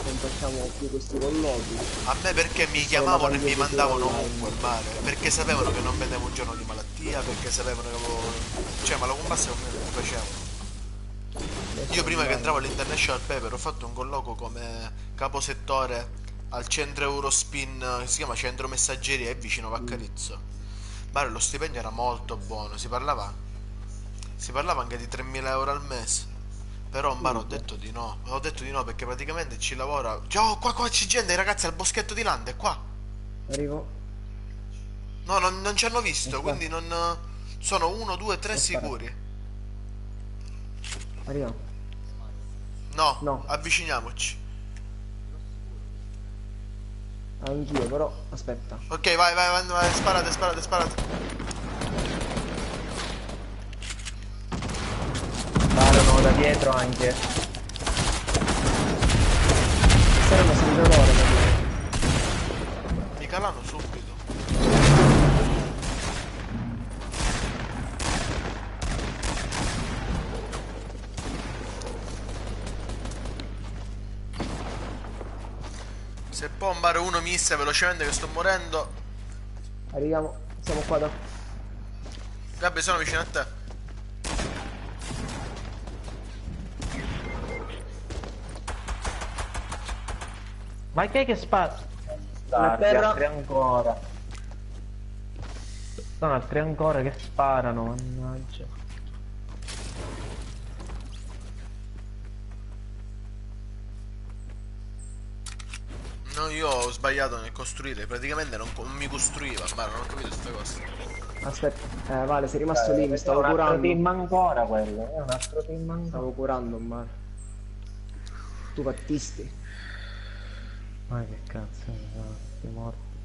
non facciamo più questi colloqui A me perché e mi solo la chiamavano e mi candidatura mandavano ovunque online. in mare? Perché sapevano che non vedevo un giorno di malattia, perché sapevano che avevo... Cioè, ma la comparsa con me non mi facevano. Lo Io so, prima che entravo mare. all'International Paper ho fatto un colloquio come caposettore al centro Eurospin, si chiama centro messaggeria, è vicino a Mm. Vaccarizzo. Ma lo stipendio era molto buono, si parlava anche di 3.000 euro al mese. Però in bar ho Minchia, detto di no. Ho detto di no perché praticamente ci lavora. Ciao, qua c'è gente, ragazzi, al boschetto di Lande, qua. arrivo. No, non ci hanno Ho visto, sparato. quindi non. Sono uno, due, tre Ho sparato. sicuri. Arrivo. No, No, avviciniamoci. anch'io, però aspetta. Ok, vai, sparate, sparate, sparate. Sparano da dietro anche. Saranno sempre loro, capito? Mi calano subito. Se può bombare uno missa velocemente che sto morendo. Arriviamo, siamo qua da. Gabri, sono vicino a te. Ma chi è che spara? Uno a Bastardi, altri terra. ancora. Sono altri ancora che sparano, mannaggia. No, io ho sbagliato nel costruire. Praticamente non mi costruiva, ma non ho capito questa cosa. Aspetta, Vale, sei rimasto lì, mi È stavo un altro team curando. ancora quello, è un altro team Stavo ancora. curando, mare. Tu pattisti. Ma che cazzo, sti morti.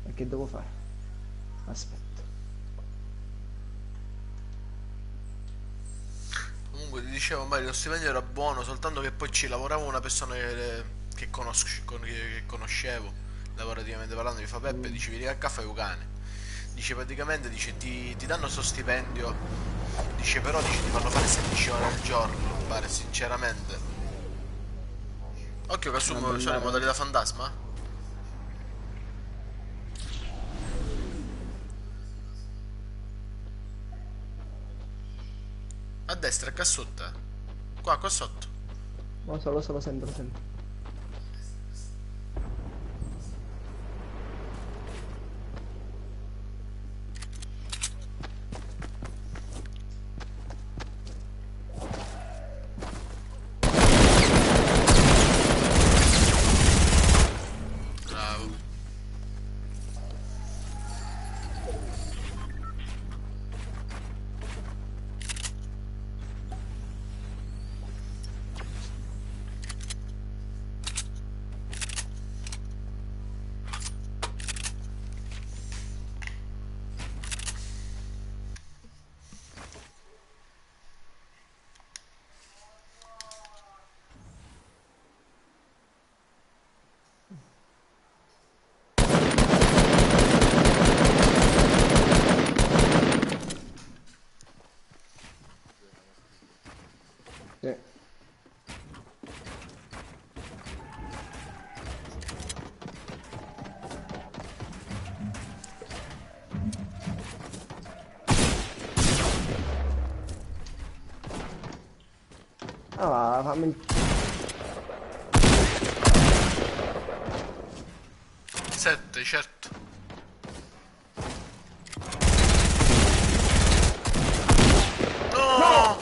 E che devo fare? Aspetta. Comunque Comunque ti dicevo, Mario, lo stipendio era buono, soltanto che poi ci lavorava una persona che conoscevo, lavorativamente parlando, mi fa Peppe, Mm. dice vieni a caffè un cane. Dice praticamente, dice ti danno sto stipendio, dice però dice ti fanno fare 16 ore al giorno, pare sinceramente. Occhio che Vabbè, assumo sono in mare. modalità fantasma? A destra, qua sotto. Qua sotto. Lo sento, lo sento. Bravo. Sì. Ah, fammi... 7, certo. No! No!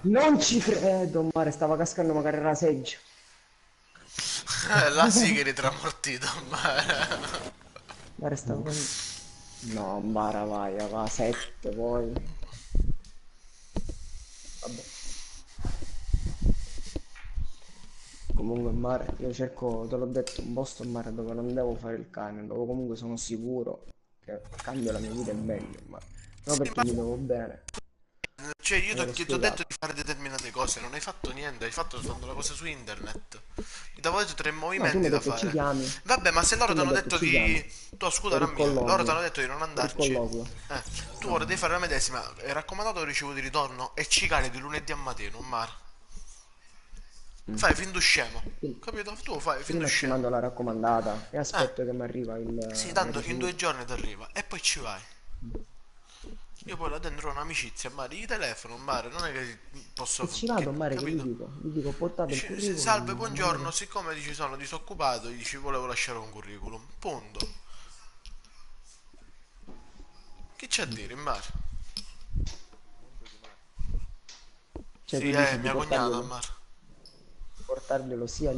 Non ci credo, mare, stava cascando magari era seggio. Là sì che eri tramortito, ma... Mare stava... No, Mara vai, va 7 poi. Vabbè. Comunque in mare, io cerco, te l'ho detto, un posto in mare dove non devo fare il cane, dove comunque sono sicuro che cambio la mia vita in meglio, ma non Sì, perché ma gli devo bene, cioè io me l'ho ti ho detto spiegato. di fare determinate cose, non hai fatto niente, hai fatto soltanto una cosa su internet. Ti avevo detto tre No, tu mi movimenti hai da detto ci fare. chiami, Vabbè, ma se loro tu ti mi hai hanno detto detto ci chiami, di... Tu scusa per il Ramia, loro ti hanno colloquio, detto di non per il andarci. colloquio. Tu ora devi fare la medesima, è raccomandato ricevuto di ritorno e ci cali di lunedì a mattino, Mar. Mm. Fai fin tu scemo, Quindi, capito? Tu fai fin tu prima ci scemo. mando la raccomandata e Eh, aspetto che mi arriva sì, il tanto in due ricevuto. giorni ti arriva e poi ci vai. Io poi là dentro ho un'amicizia, Mare, gli telefono, Mare, non è che E posso... ci vado a mare che gli capito? dico? Gli dico portate il Salve, curriculum, buongiorno, siccome dici sono disoccupato, gli dici volevo lasciare un curriculum. Punto. Che c'è a dire, in mare? cioè Sì, tu dici di mia cognata, portarglielo, Mare. portarglielo sia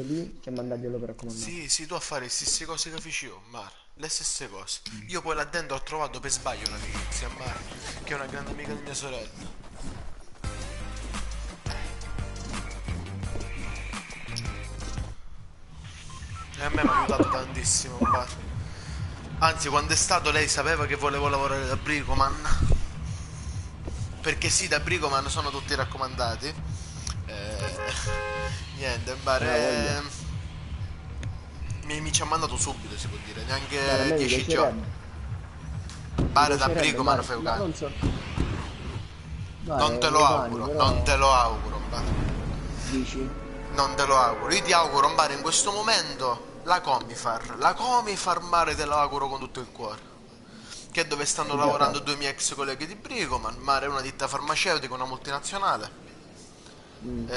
lì che mandarglielo per raccomandato. Sì, sì, tu a fare le stesse cose che feci io, Mare. Le stesse cose. Io poi là dentro ho trovato per sbaglio un'amicizia, Mare, che è una grande amica di mia sorella. E a me mi ha aiutato tantissimo, Mare. Anzi, quando è stato lei sapeva che volevo lavorare da Bricoman. Perché sì, da Bricoman sono tutti raccomandati. Eh, niente, Era voglia. Bare mi ci ha mandato subito, si può dire, Mare, a neanche me 10 giorni. mi Bare da piacerebbe, Bricoman Mare, fai un ma cane. non so, Non Mare, te lo miei cani, auguro, non però te lo auguro, Bare. dici, Non te lo auguro. Io ti auguro, Bare, in questo momento la Comifar. La Comifar, Mare, te la auguro con tutto il cuore. Che è dove stanno è già lavorando fatta. due miei ex colleghi di Bricoman. Mare è una ditta farmaceutica, una multinazionale. Mm,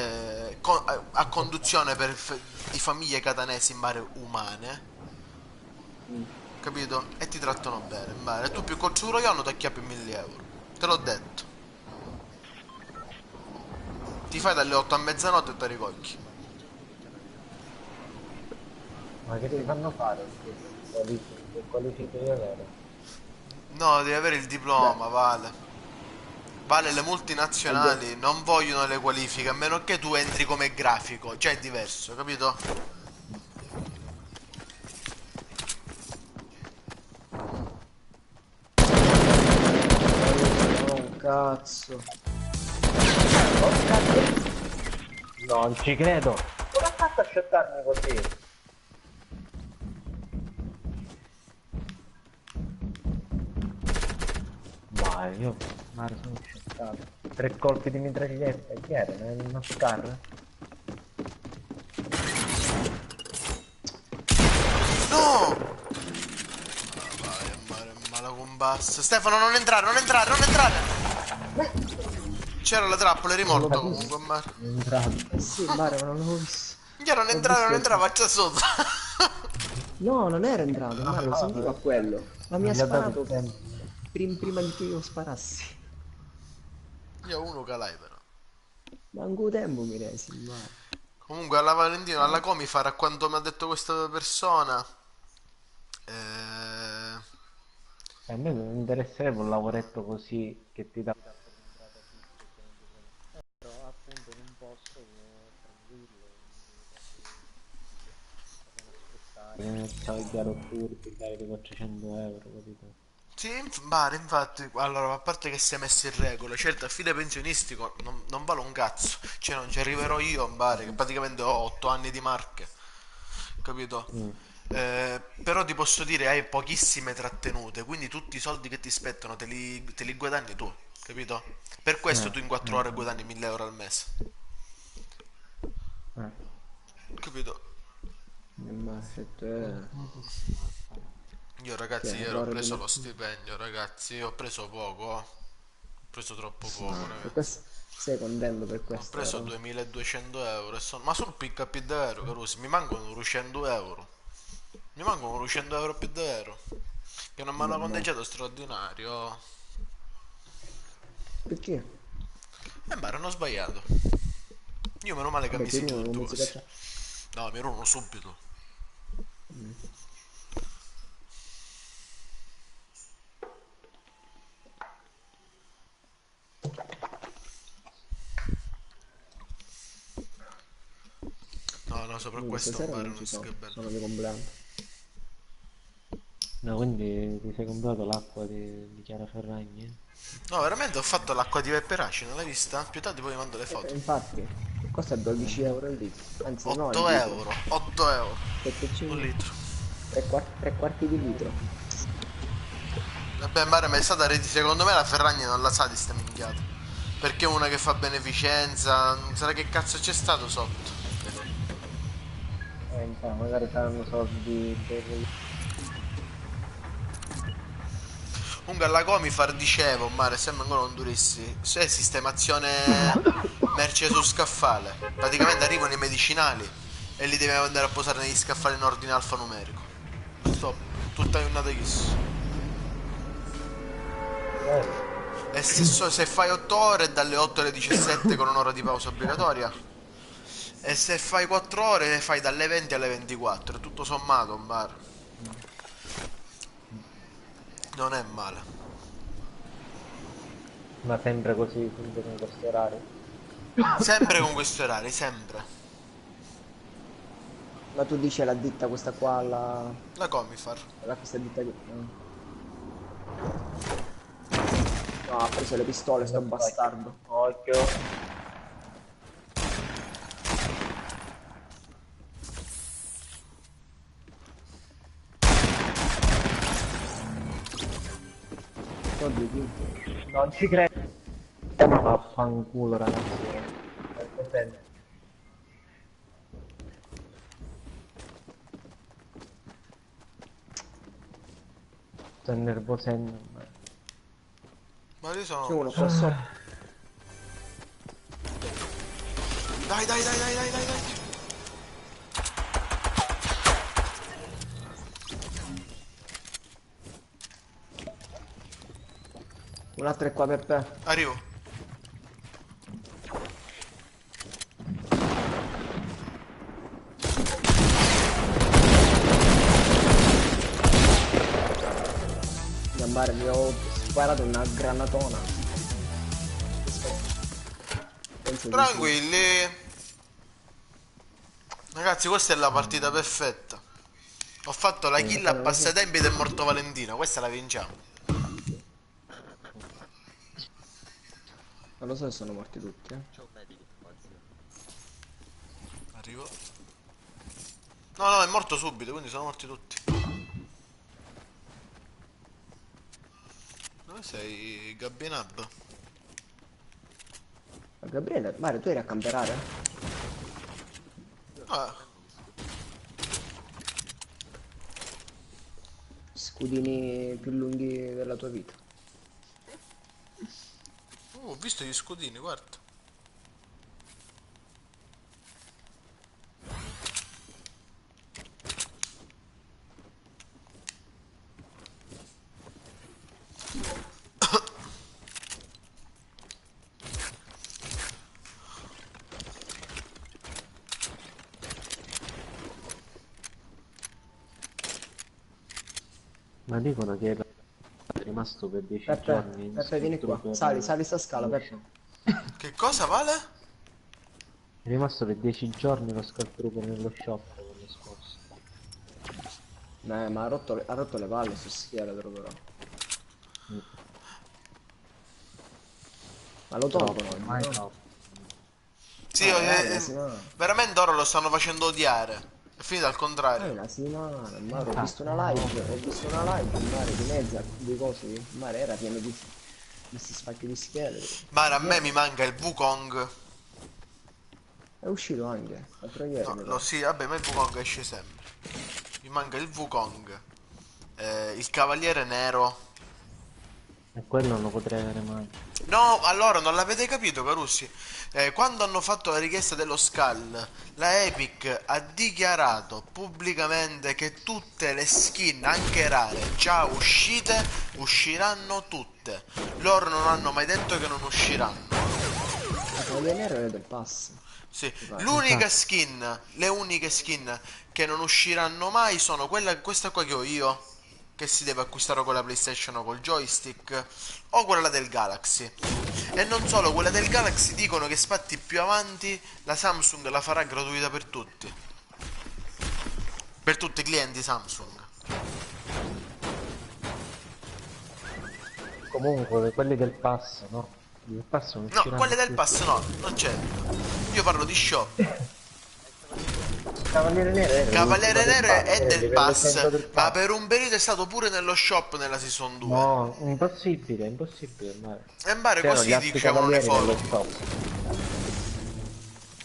A conduzione di famiglie catanesi in mare umane, mm. capito? E ti trattano bene, in mare. E tu più col io ti acchiappi 1000 euro. Te l'ho detto. Ti fai dalle 8 a mezzanotte e ti ricocchi. Ma che ti fanno fare? Scusa, che qualifiche devi avere? No, devi avere il Beh, diploma, vale. Vale, le è già... multinazionali non vogliono le qualifiche, a meno che tu entri come grafico. Già è diverso, capito? Oh, un cazzo. Non ci credo. Come ha fatto a shottarmi così? Vai, io Mario sono shottato. 3 colpi di mitraglietta, chi era? Uno scar? No! Vai, male, male combasso. Stefano, non entrare, non entrare, non entrare! C'era la trappola, è rimorto comunque, Mario. È entrato. Eh sì, Mario, ma non l'avevo visto. Minchia, non Ho entrare, non visto- entrare, faccia sotto. No, non era entrato, Mario, lo sentivo a quello. Ma mi ha gli dato sparato il tempo. prima di che io sparassi. Io uno calai però. Manco tempo mi resi, Mario. Comunque alla Valentino, alla Comifar, a quanto mi ha detto questa persona, A me non interesserebbe un lavoretto così che ti dà però appunto in un posto tranquillo, tagliare turchi, dai di 400 euro, capito? sì, Mare, infatti, allora, a parte che si è messo in regola, certo, a fine pensionistico non vale un cazzo, cioè non ci arriverò io a Bari, che praticamente ho 8 anni di marche, capito? Mm. Però ti posso dire, hai pochissime trattenute, quindi tutti i soldi che ti spettano te li guadagni tu, capito? Per questo tu in 4 ore guadagni 1000 euro al mese, Eh. capito? Ma se te... Io Che ragazzi, ieri ho errore preso di... lo stipendio, ragazzi, io ho preso poco, ho preso troppo poco, Per ragazzi. questo... Sei contento per Ho questo, preso vero? 2200 euro e sono... Ma sono più più davvero, Carusi, mi mancano 100 euro. Mi mancano 100 euro più davvero. Che non mi hanno Mamma. conteggiato straordinario. Perché? E beh, hanno sbagliato. Io meno male che Vabbè, ammisi per uno tutto come si così. caccia... No, mi erano subito. No, no, sopra Quindi questo stasera Mario non non ci si che sono, bello. sono di compleanno. No, quindi ti sei comprato l'acqua di Chiara Ferragni? No, veramente ho fatto l'acqua di Pepperaci, non l'hai vista? Più tardi poi vi mando le foto. Infatti, costa 12 No. euro il litro. Anzi, no, il 8 litro. euro, 8 euro. Un 7,5. litro. 3 quarti di litro. Vabbè, Mare, ma è stata secondo me la Ferragni non la sa di sta minchiata. Perché è una che fa beneficenza, non sarà che cazzo c'è stato sotto. Infatti, magari saranno soldi per... Comunque alla Comifar dicevo, Mare, sembra ancora non durissi. Se sistemazione merce su scaffale. Praticamente arrivano i medicinali e li devi andare a posare negli scaffali in ordine alfanumerico. Stop, tutta una da chisso. E se fai 8 ore dalle 8 alle 17 con un'ora di pausa obbligatoria. E se fai 4 ore fai dalle 20 alle 24. Tutto sommato, un bar. Non è male. Ma sempre così, sempre con questi orari. Sempre con questi orari, sempre. Ma tu dici la ditta questa qua, La Comifar. questa ditta che... No, ha preso le pistole, sto bastardo. Occhio. Oddio, chi? Non ci credo. Vaffanculo ragazzi. Sente. Sto nervosendo. Ma io C'è sono. uno qua sotto. Dai, dai, dai, dai, dai, dai, dai. Un altro è qua, Peppe. Arrivo. Gambare, gli ho sparato una granatona. Penso di sì. Tranquilli. Ragazzi, questa è la partita perfetta. Ho fatto la kill a passatempi del morto Valentino. Questa la vinciamo. Non lo so se sono morti tutti, eh. Arrivo. No, no, è morto subito, quindi sono morti tutti. Dove sei, Gabbinab? Ma Gabriele, Mario, tu eri a camperare? Ah, Scudini più lunghi della tua vita. ho visto gli scudini, guarda. Ma dicono che è rimasto per 10 Peppe, giorni. Peppe, vieni qua. Sali sta scala, Peppe. Che cosa vale? È rimasto per 10 giorni lo Scaltrupo nello shop l'anno scorso. Ma ha rotto le palle su scheletro però. Ma lo tolgono oggi, Ormai no? no. Sì, la settimana. veramente ora lo stanno facendo odiare. È finita al contrario. La settimana, Mario, ho visto una live, Mario, di mezza, di cose, Mario era pieno di questi spacchi di scheletri. Ma a me mi manca il Wukong. È uscito anche, l'altro ieri. No, mi lo pare. sì, vabbè, ma il Wukong esce sempre. Mi manca il Wukong. Il Cavaliere Nero. E quello non lo potrei avere mai. No, allora non l'avete capito, Carussi. Quando hanno fatto la richiesta dello Skull, la Epic ha dichiarato pubblicamente che tutte le skin, anche rare, già uscite, usciranno tutte. Loro non hanno mai detto che non usciranno. Le nere del pass. Sì, Vai. l'unica skin, le uniche skin che non usciranno mai sono questa qua che ho io, che si deve acquistare con la PlayStation o col joystick, o quella del Galaxy. E non solo, quella del Galaxy dicono che spatti più avanti la Samsung la farà gratuita per tutti. Per tutti i clienti Samsung. Comunque, quelli del pass, no? Il pass non No, usciranno quelle del più. pass no, non c'è. Io parlo di shop. Cavaliere Nero è Cavaliere l'ultimo Nero è del livello pass, 100 del ma pass. per un periodo è stato pure nello shop nella Season 2. No, impossibile, impossibile ormai. E in pare C'erano gli così altri dicevano nei cavalieri nello forum. shop.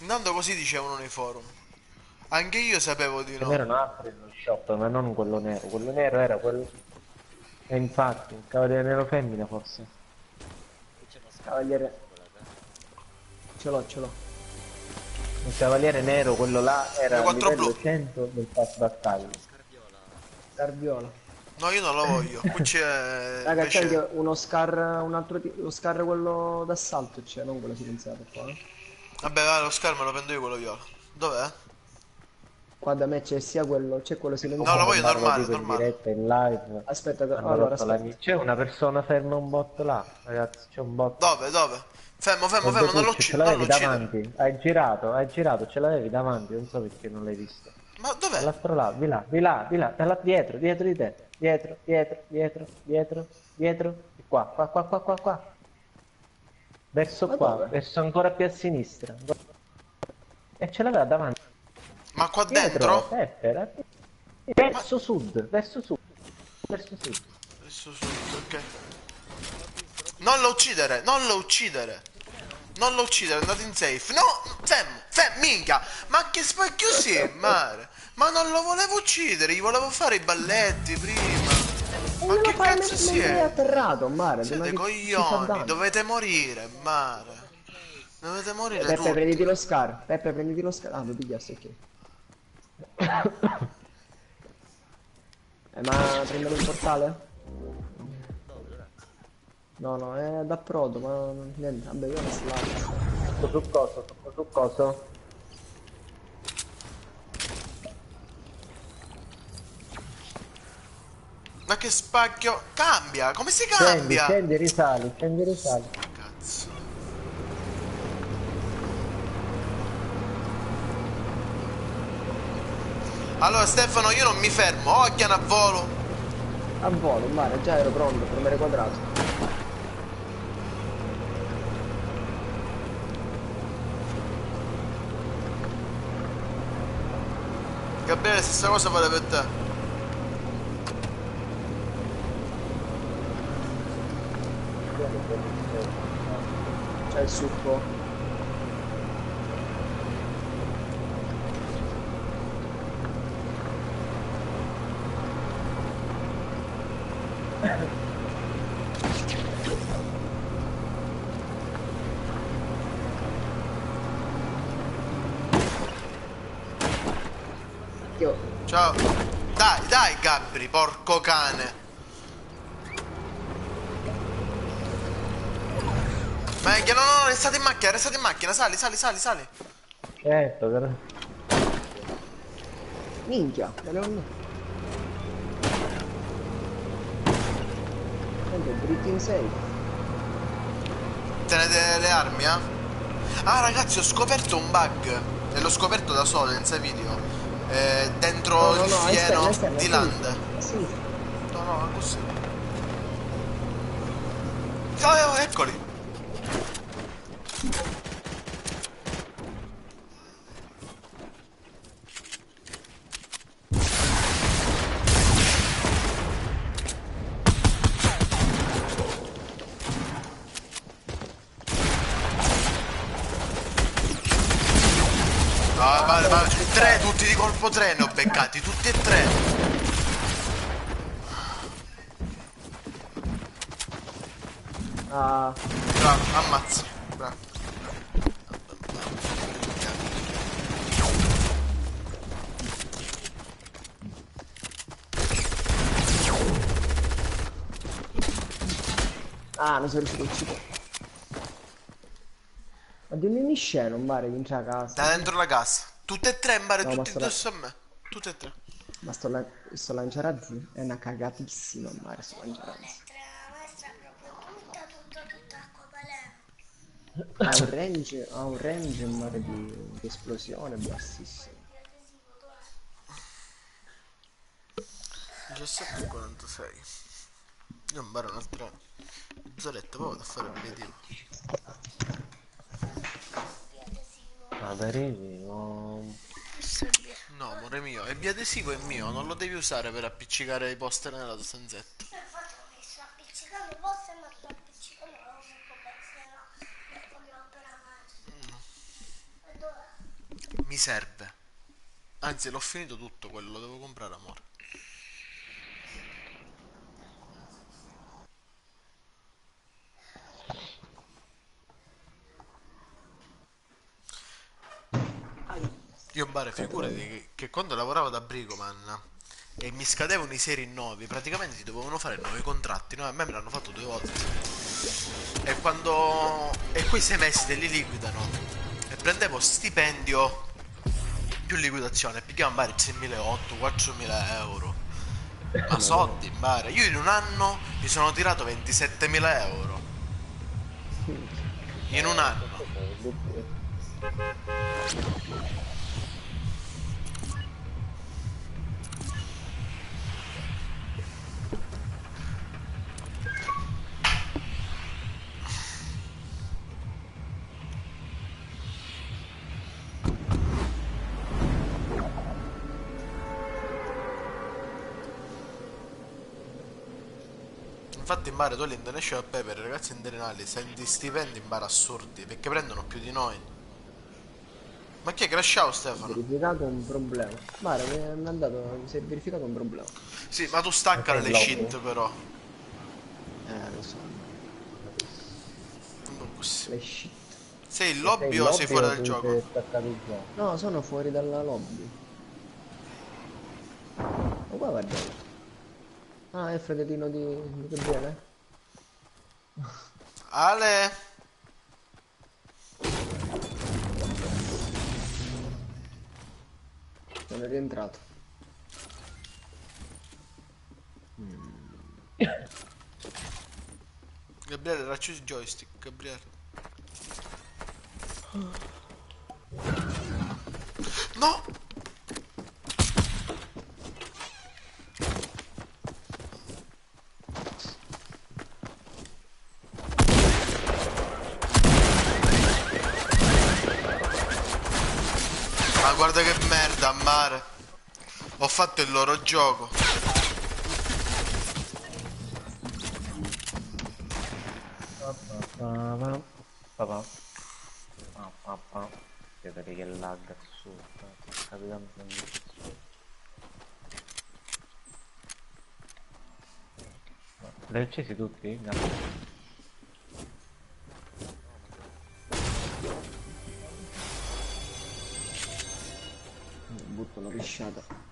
Intanto così dicevano nei forum. Anche io sapevo di Ce no. n'erano altri nello shop, ma non quello nero. Quello nero era quello... E infatti, il cavaliere nero femmina forse. Cavaliere. Ce l'ho. Il cavaliere nero, quello là, era Le a 4 livello blu. 100 del pass battaglia. Scar-viola. No, io non lo voglio. Qui c'è Raga, c'è anche invece. uno Scar, un altro lo Scar quello d'assalto, c'è, non quello silenziato qua. Vabbè, va, lo schermo lo prendo io quello viola. Dov'è? Qua da me c'è sia quello, c'è quello No, lo silenziato. voglio Parlo normale, tipo in normale. diretta, in live. Aspetta, Hanno allora rotto la aspetta. C'è una persona ferma un bot là, ragazzi, c'è un bot. Dove? Dove? Fermo, fermo, Col fermo, non lo Betuccio, ce non lo l'avevi uccidere. davanti, hai girato, ce l'avevi davanti, non so perché non l'hai visto. Ma dov'è? Dall'altro lato, di là, dietro di te, dietro, e qua. Verso Ma qua, dove? verso ancora più a sinistra. E ce l'aveva davanti. Ma qua Dietro, dentro? Peppe, verso sud, verso sud. Adesso su, ok. Non lo uccidere, non lo uccidere. Non lo uccidere, andate in safe. No, minchia. Ma che spacchio sì, mare. Ma non lo volevo uccidere, gli volevo fare i balletti prima. Ma che cazzo mentre è siete? atterrato, mare. Siete Si fa coglioni, danno. dovete morire, mare. Dovete morire Peppe, tutti. prenditi lo Scar. Peppe, prenditi lo Scar. Ah, lo pigliassi, ok. Ma prendono il portale? No, è da prodo, ma niente, vabbè, io non slavo. Sotto su coso. Ma che spacchio. Cambia, come si Scendi, cambia? risali. Cazzo. Allora Stefano, io non mi fermo, occhiano a volo. A volo, mare, già ero pronto, premere quadrato. Gabriele, stessa cosa vale per te. C'è il succo. Io. Ciao. Dai, dai, Gabri, porco cane. Ma che no, no, restate in macchina, sali, sali, sali, sali. Certo, però. Minchia, me lo breathing safe. Tenete le armi, eh? Ah, ragazzi, ho scoperto un bug. E l'ho scoperto da solo, senza video. Dentro il fieno di Land. Sì. No, no, così. Oh, eccoli. Ah, vale, vale. Tre, tutti di colpo, tre ne ho beccati, tutti e tre. Ah, Bravo, ammazza. Bravo. non sono riuscito a uccidere. Ma di un scena un mare dentro la casa. Da dentro la casa. Tutte e tre in bare, No, ma tutti sto addosso a me. Tutte e tre. Ma sto lanciarazzi è una cagatissima in mare sto lanciarazzi. Maestra proprio tutta acqua Ha un range in mare di esplosione bassissimo. 17,46. Io in bare un'altra mezz'oretta, poi vado a fare l'aperitivo. Aperitivo. No, amore mio, il biadesivo è mio, non lo devi usare per appiccicare i poster nella stanzetta. Infatti ho messo appiccicando posto e non sto appiccicando la cosa come se no voglio per la e dove? Mi serve. Anzi, l'ho finito tutto quello, lo devo comprare, amore. Io in bare, figurati che quando lavoravo da Bricoman e mi scadevano i seri nuovi, praticamente ti dovevano fare nuovi contratti, no? A me me l'hanno fatto 2 volte. E quando... E quei 6 mesi te li liquidano. E prendevo stipendio più liquidazione, picchiavo in bare 3.800, 4.000 euro. Ma soldi in bare. Io in un anno mi sono tirato 27.000 euro. In un anno. Infatti in bar tu all'Indonesia per i ragazzi interinali senti stipendi in bar assurdi perché prendono più di noi. Ma chi è crashato Stefano? Verificato un problema. Mare mi ha dato, mi si è verificato un problema. Sì, ma tu stacca le shit però. Lo so. Non così. Le shit. Sei in lobby o sei fuori dal gioco? No, sono fuori dalla lobby. Ma qua guarda. Ah, è il fratellino di Gabriele? Ale! Sono rientrato. Gabriele, racchiusi il joystick, Gabriele. No! Ma guarda che merda, a mare. Ho fatto il loro gioco. Vedete che lag assurdo. Capitano le hai uccisi tutti? No. Butto la risciata.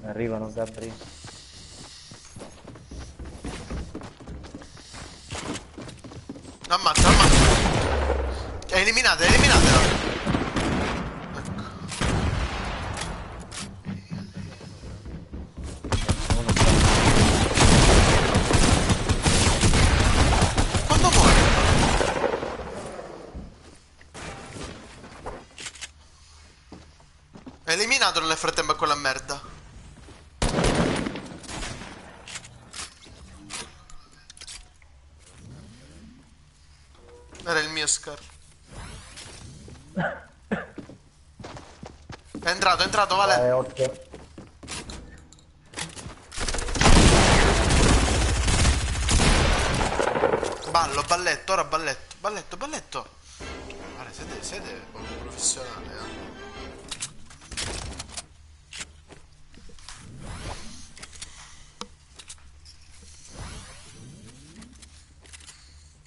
Arrivano Gabri. Ammazza, ammazza. Eliminate, eliminatela. Quando muore? Eliminatelo nel frattempo a quella merda. Era il mio Scar. È entrato, Vale. 8. Ballo, balletto, ora balletto. Balletto, balletto. Vale, siete proprio professionali,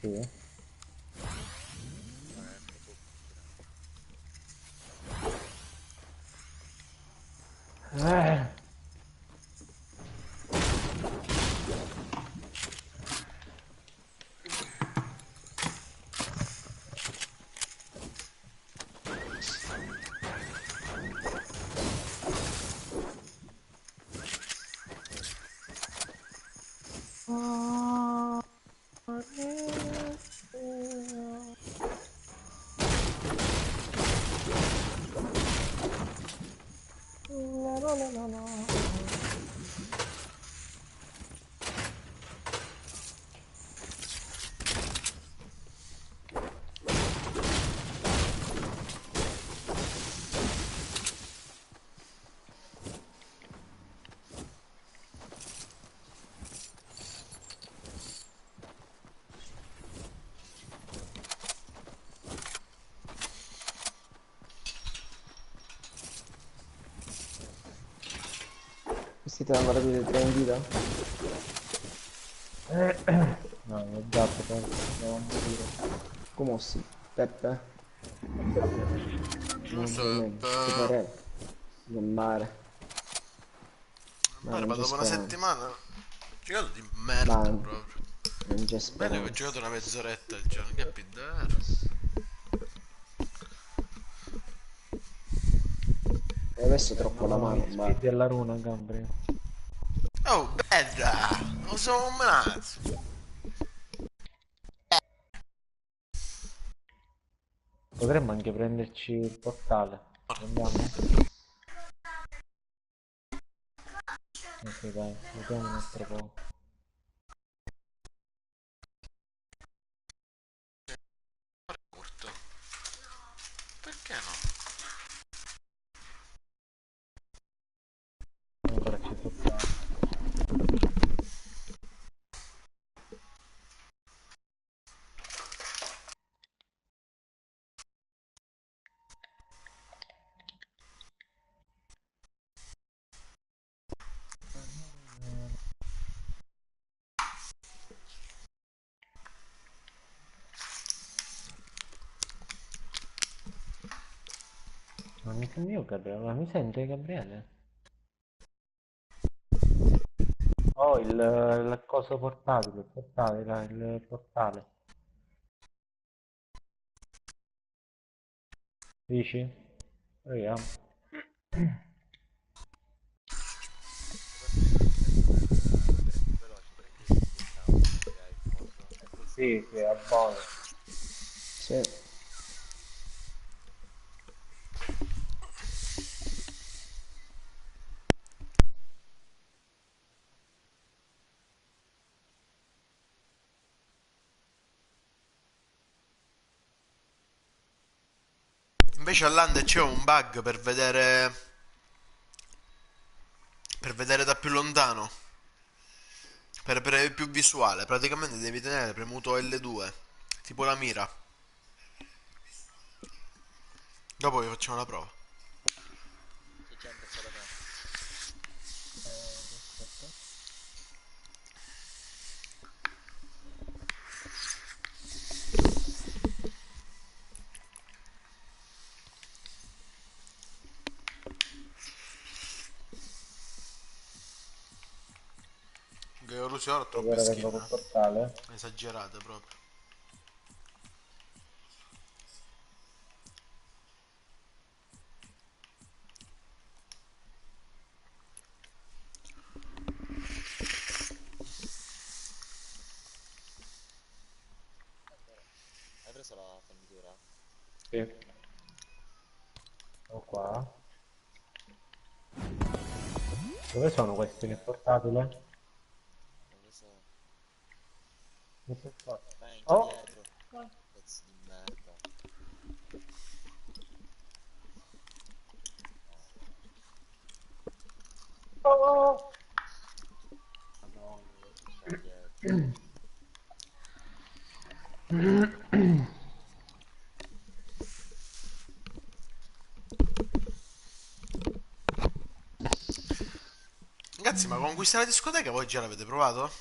Sì. Questi te l'hanno rapito 3 in vita? No, l'ho dato, penso, devo morire. Come sì? Peppe? Non so nemmeno. Ti pare? Non mare. Ma Mare, non ma c'è dopo una speranza. settimana ho giocato di Ma merda proprio. non c'è Bene che ho speranza. giocato una mezz'oretta il giorno, che piddero. E adesso troppo la No, mano, gli ma speed della runa, Gabri. Oh, bella! Non sono un mazzo. Potremmo anche prenderci il portale. Andiamo? Ok, dai, vediamo un altro po'. Corto. Perché no? Ancora ci tocca. Ma mi sento io, Gabriele? Ma mi sente, Gabriele? Oh, il coso portatile, il portale, dai, il portale. Dici? Proviamo. Sì, sì, è buono. sì. Invece all'Ande c'è un bug per vedere da più lontano, per avere più visuale. Praticamente devi tenere premuto L2, tipo la mira. Dopo vi facciamo la prova. C'è gente solo me. Che Russia ora ha troppe Guarda che skin, col portale. esagerate proprio. Hai preso la fonditura? Sì. Sono qua. Dove sono questi nel portatile? Non lo so. Questo qua. Vai anche Oh! dietro. Pezzo di merda. Oh! Madonna, che dietro. Ragazzi, ma conquistare la discoteca voi già l'avete provato?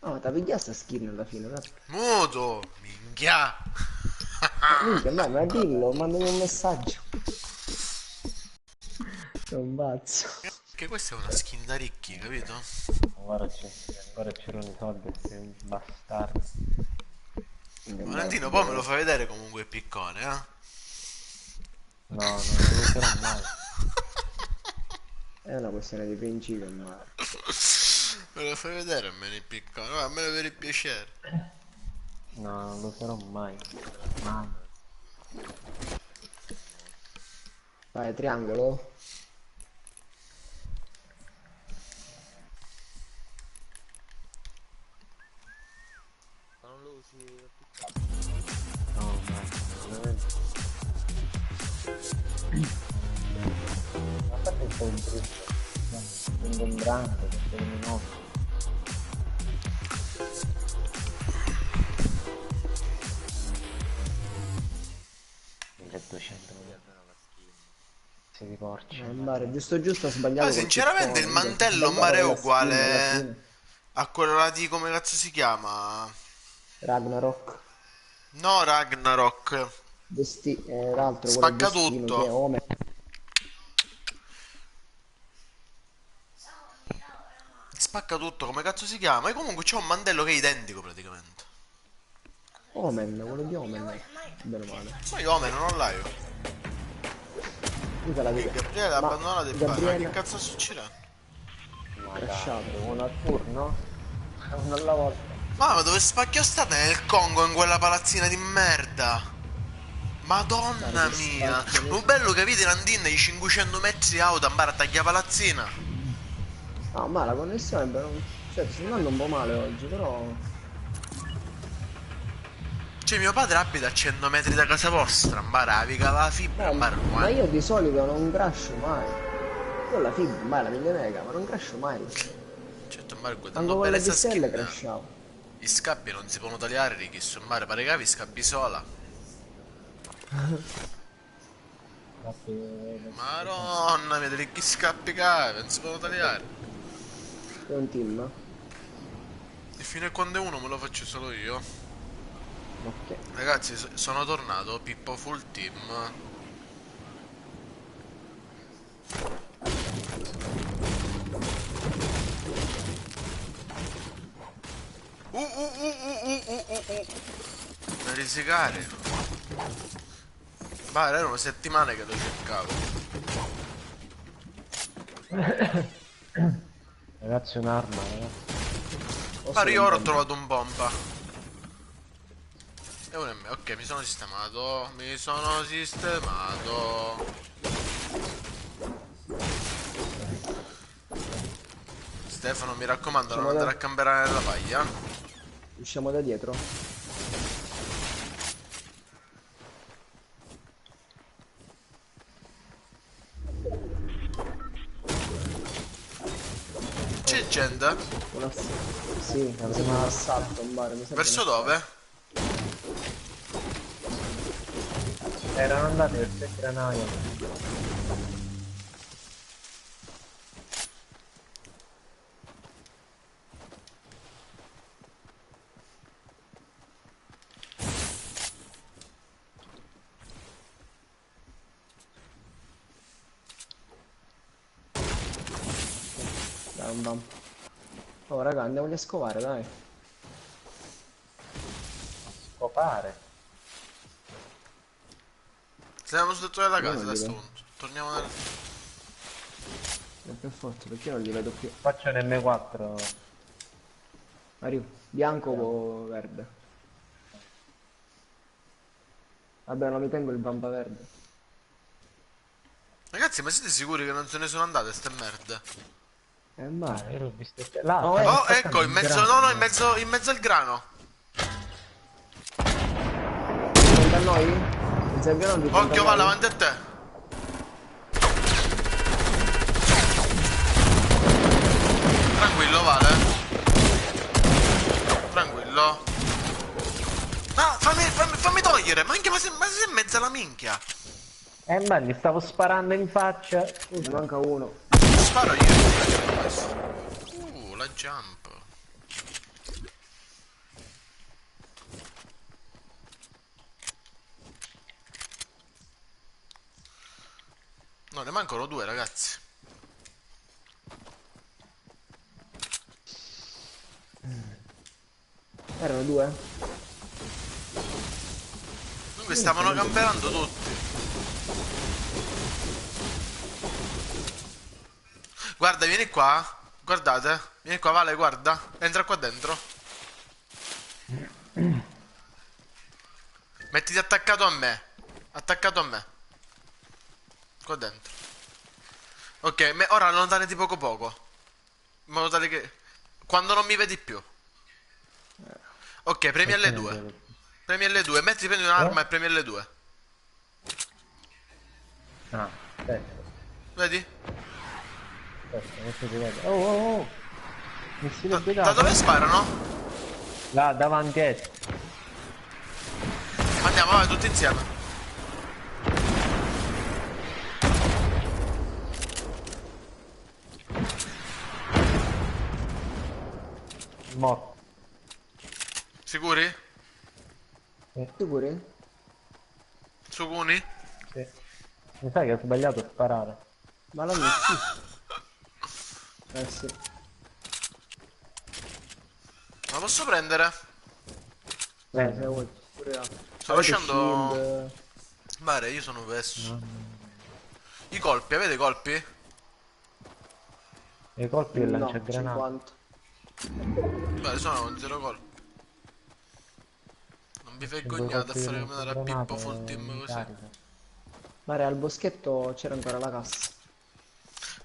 No, ti pigliato sta skin alla fine, no? Muto! Minchia! Minchia, dai, ma dillo, mandami un messaggio. Sei un pazzo. Che questa è una skin da ricchi, capito? Ancora c'erano i soldi, questi bastardi. Valentino, poi me lo fai vedere comunque il piccone, eh? No, non lo userò mai. È una questione di principio, ma... Me lo fai vedere almeno il piccone, guarda, me lo per il piacere. No, non lo userò mai. Mai. Vai, triangolo. Ma non lo usi più. No, mai. Veramente. A parte un po' un brutto. Ingombrante, questo luminoso. Che 200 Almeno la skin. si di porci. Mare, giusto giusto, ho sbagliato. Ah, col sinceramente il piccone, mantello ho in mare è sbagliato con la skin alla uguale fine. a quello là di come cazzo si chiama? Ragnarok. No, Ragnarok. L'altro, quello Spacca destino, che è tutto. Omen. Spacca tutto, come cazzo si chiama? E comunque c'è un mantello che è identico praticamente. Omen, quello di Omen. Bene o male. Ma io me non l'ho io. Mica la vedo. Gabriele ha Ma abbandonato il bar. Ma che Gabriele cazzo succede? Ma crashato. dai, uno al turno? Uno alla volta. Ma dove spacchio state nel Congo in quella palazzina di merda? Madonna Guarda che mia! spacchio. Un bello che vedi Nandina i 500 metri di auto andare a tagliare palazzina. No, ma la connessione però... Cioè, sta andando un po' male oggi, però... Cioè mio padre abita a 100 metri da casa vostra, imbaravica la fibra, Ma io di solito non crasho mai. Io la fibra, mai la 1000 mega, ma non crasho mai. Certo, Mario, Anche guardando con bene le sta bistelle skin. crashavo. Gli scappi non si possono tagliare, richiesto in mare, pare che vi scappi sola. Madonna mia, degli scappi che non si possono tagliare. È un team. E fino a quando è uno me lo faccio solo io. Ok. Ragazzi, sono tornato, Pippo full team. Da risicare. Ma erano settimane che lo cercavo. Ragazzi, un'arma, ragazzi. Ma io ora ho trovato un bomba. E uno è me. Ok, mi sono sistemato. Mi sono sistemato. Stefano, mi raccomando, non andare a camperare nella paglia. Usciamo da dietro. C'è gente? Un sì, mi sembra un assalto, un bar, mi sembra Verso un assalto. dove? Erano andati verso il granaio. Dai, un bam. Oh raga, andiamoli a scovare, dai. Scopare. Siamo sul tetto della Io casa non da li sto vedo. punto. Torniamo nel... È più forte, perché io non li vedo più. Faccio un M4. Arrivo. Bianco o verde? Vabbè, non mi tengo il bamba verde. Ragazzi, ma siete sicuri che non se ne sono andate ste merde? Ma... Io l'ho visto. Là, Oh, stanno Oh, attaccando ecco, in il mezzo... grano. No, no, in mezzo al grano. Fronte a noi? Non serve non di fronte Occhio, a va noi? davanti a te. Tranquillo, Vale. Tranquillo. No, fammi togliere. Ma sei in mezzo alla minchia. Ma gli stavo sparando in faccia. Ne manca uno. Sparo io. La jump. No, ne mancano due, ragazzi. Erano due? Dunque stavano camperando tutti. Guarda, vieni qua. Guardate. Vieni qua, Vale, guarda. Entra qua dentro. Mettiti attaccato a me. Attaccato a me. Qua dentro. Ok, ora allontanati poco poco. In modo tale che... Quando non mi vedi più. Ok, premi L2. Premi L2. Prendi un'arma e premi L2. Ah, aspetta, Vedi? aspetta, adesso ti vedo. Oh. Missile Da guidato. dove sparano? Là, davanti a te. Andiamo, vai, tutti insieme. Morto. Sicuri? Sicuri? Suguni? Sì. Mi sa che ho sbagliato a sparare. Ma l'hanno ucciso. Sì. La posso prendere? Se vuoi. Pure là. Sto Avete lasciando... shield? Mare, io sono perso. I colpi, avete colpi? E i colpi del No, lanciagranate. 50. Beh, sono con 0 colpi. Non vi vergognate a fare come da Pippo full team così. Mare, al boschetto c'era ancora la cassa.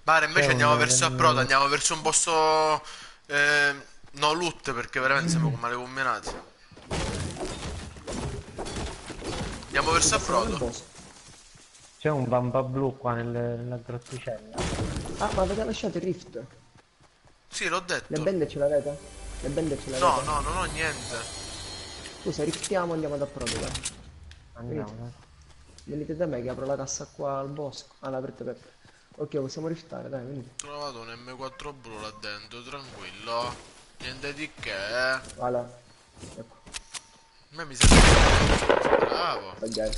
Mare, invece C'è andiamo un- verso approdo, andiamo verso un posto... no, loot, perché veramente siamo come male combinati. Andiamo verso Siamo nel approdo. bosco. C'è un vampa blu qua nella grotticella. Ah, ma avete lasciato il rift? Sì, l'ho Le detto. bende ce l'avete? Le bende ce l'avete? No, no, non ho niente. Scusa, riftiamo, andiamo ad approdo, dai. Andiamo. Venite da me che apro la cassa qua al bosco. Ah, l'aprite per... Ok, possiamo riftare, dai, venite. Ho trovato un M4 blu là dentro, tranquillo. Niente di che. Voilà. Ecco, A me mi sembra... Bravo. sbagliato.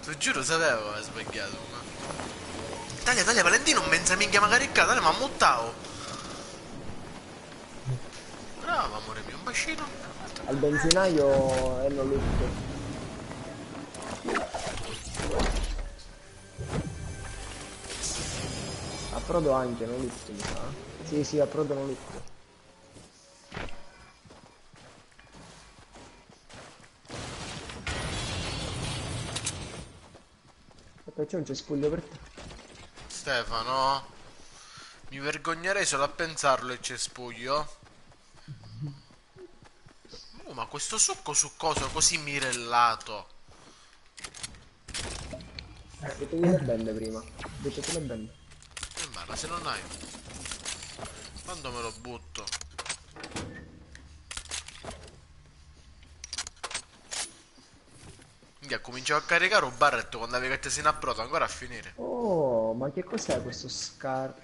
Ti giuro sapevo che hai sbagliato. Ma... Taglia, Valentino, un mezza minchia magari qua, dai, ma muttao. Bravo, amore mio, un bacino. Al benzinaio e non lutto. Approdo anche, non lutto, mi sa. Sì, approdo non lutto. Aspetta, c'è un cespuglio per te. Stefano, mi vergognerei solo a pensarlo il cespuglio. Ma questo succo succoso così mirellato. Vedete le bende prima. Vedete le bende. se non hai... Quando me lo butto? Minchia, cominciavo a caricare un barretto quando avevi che in approdo ancora a finire. Oh, ma che cos'è questo scar?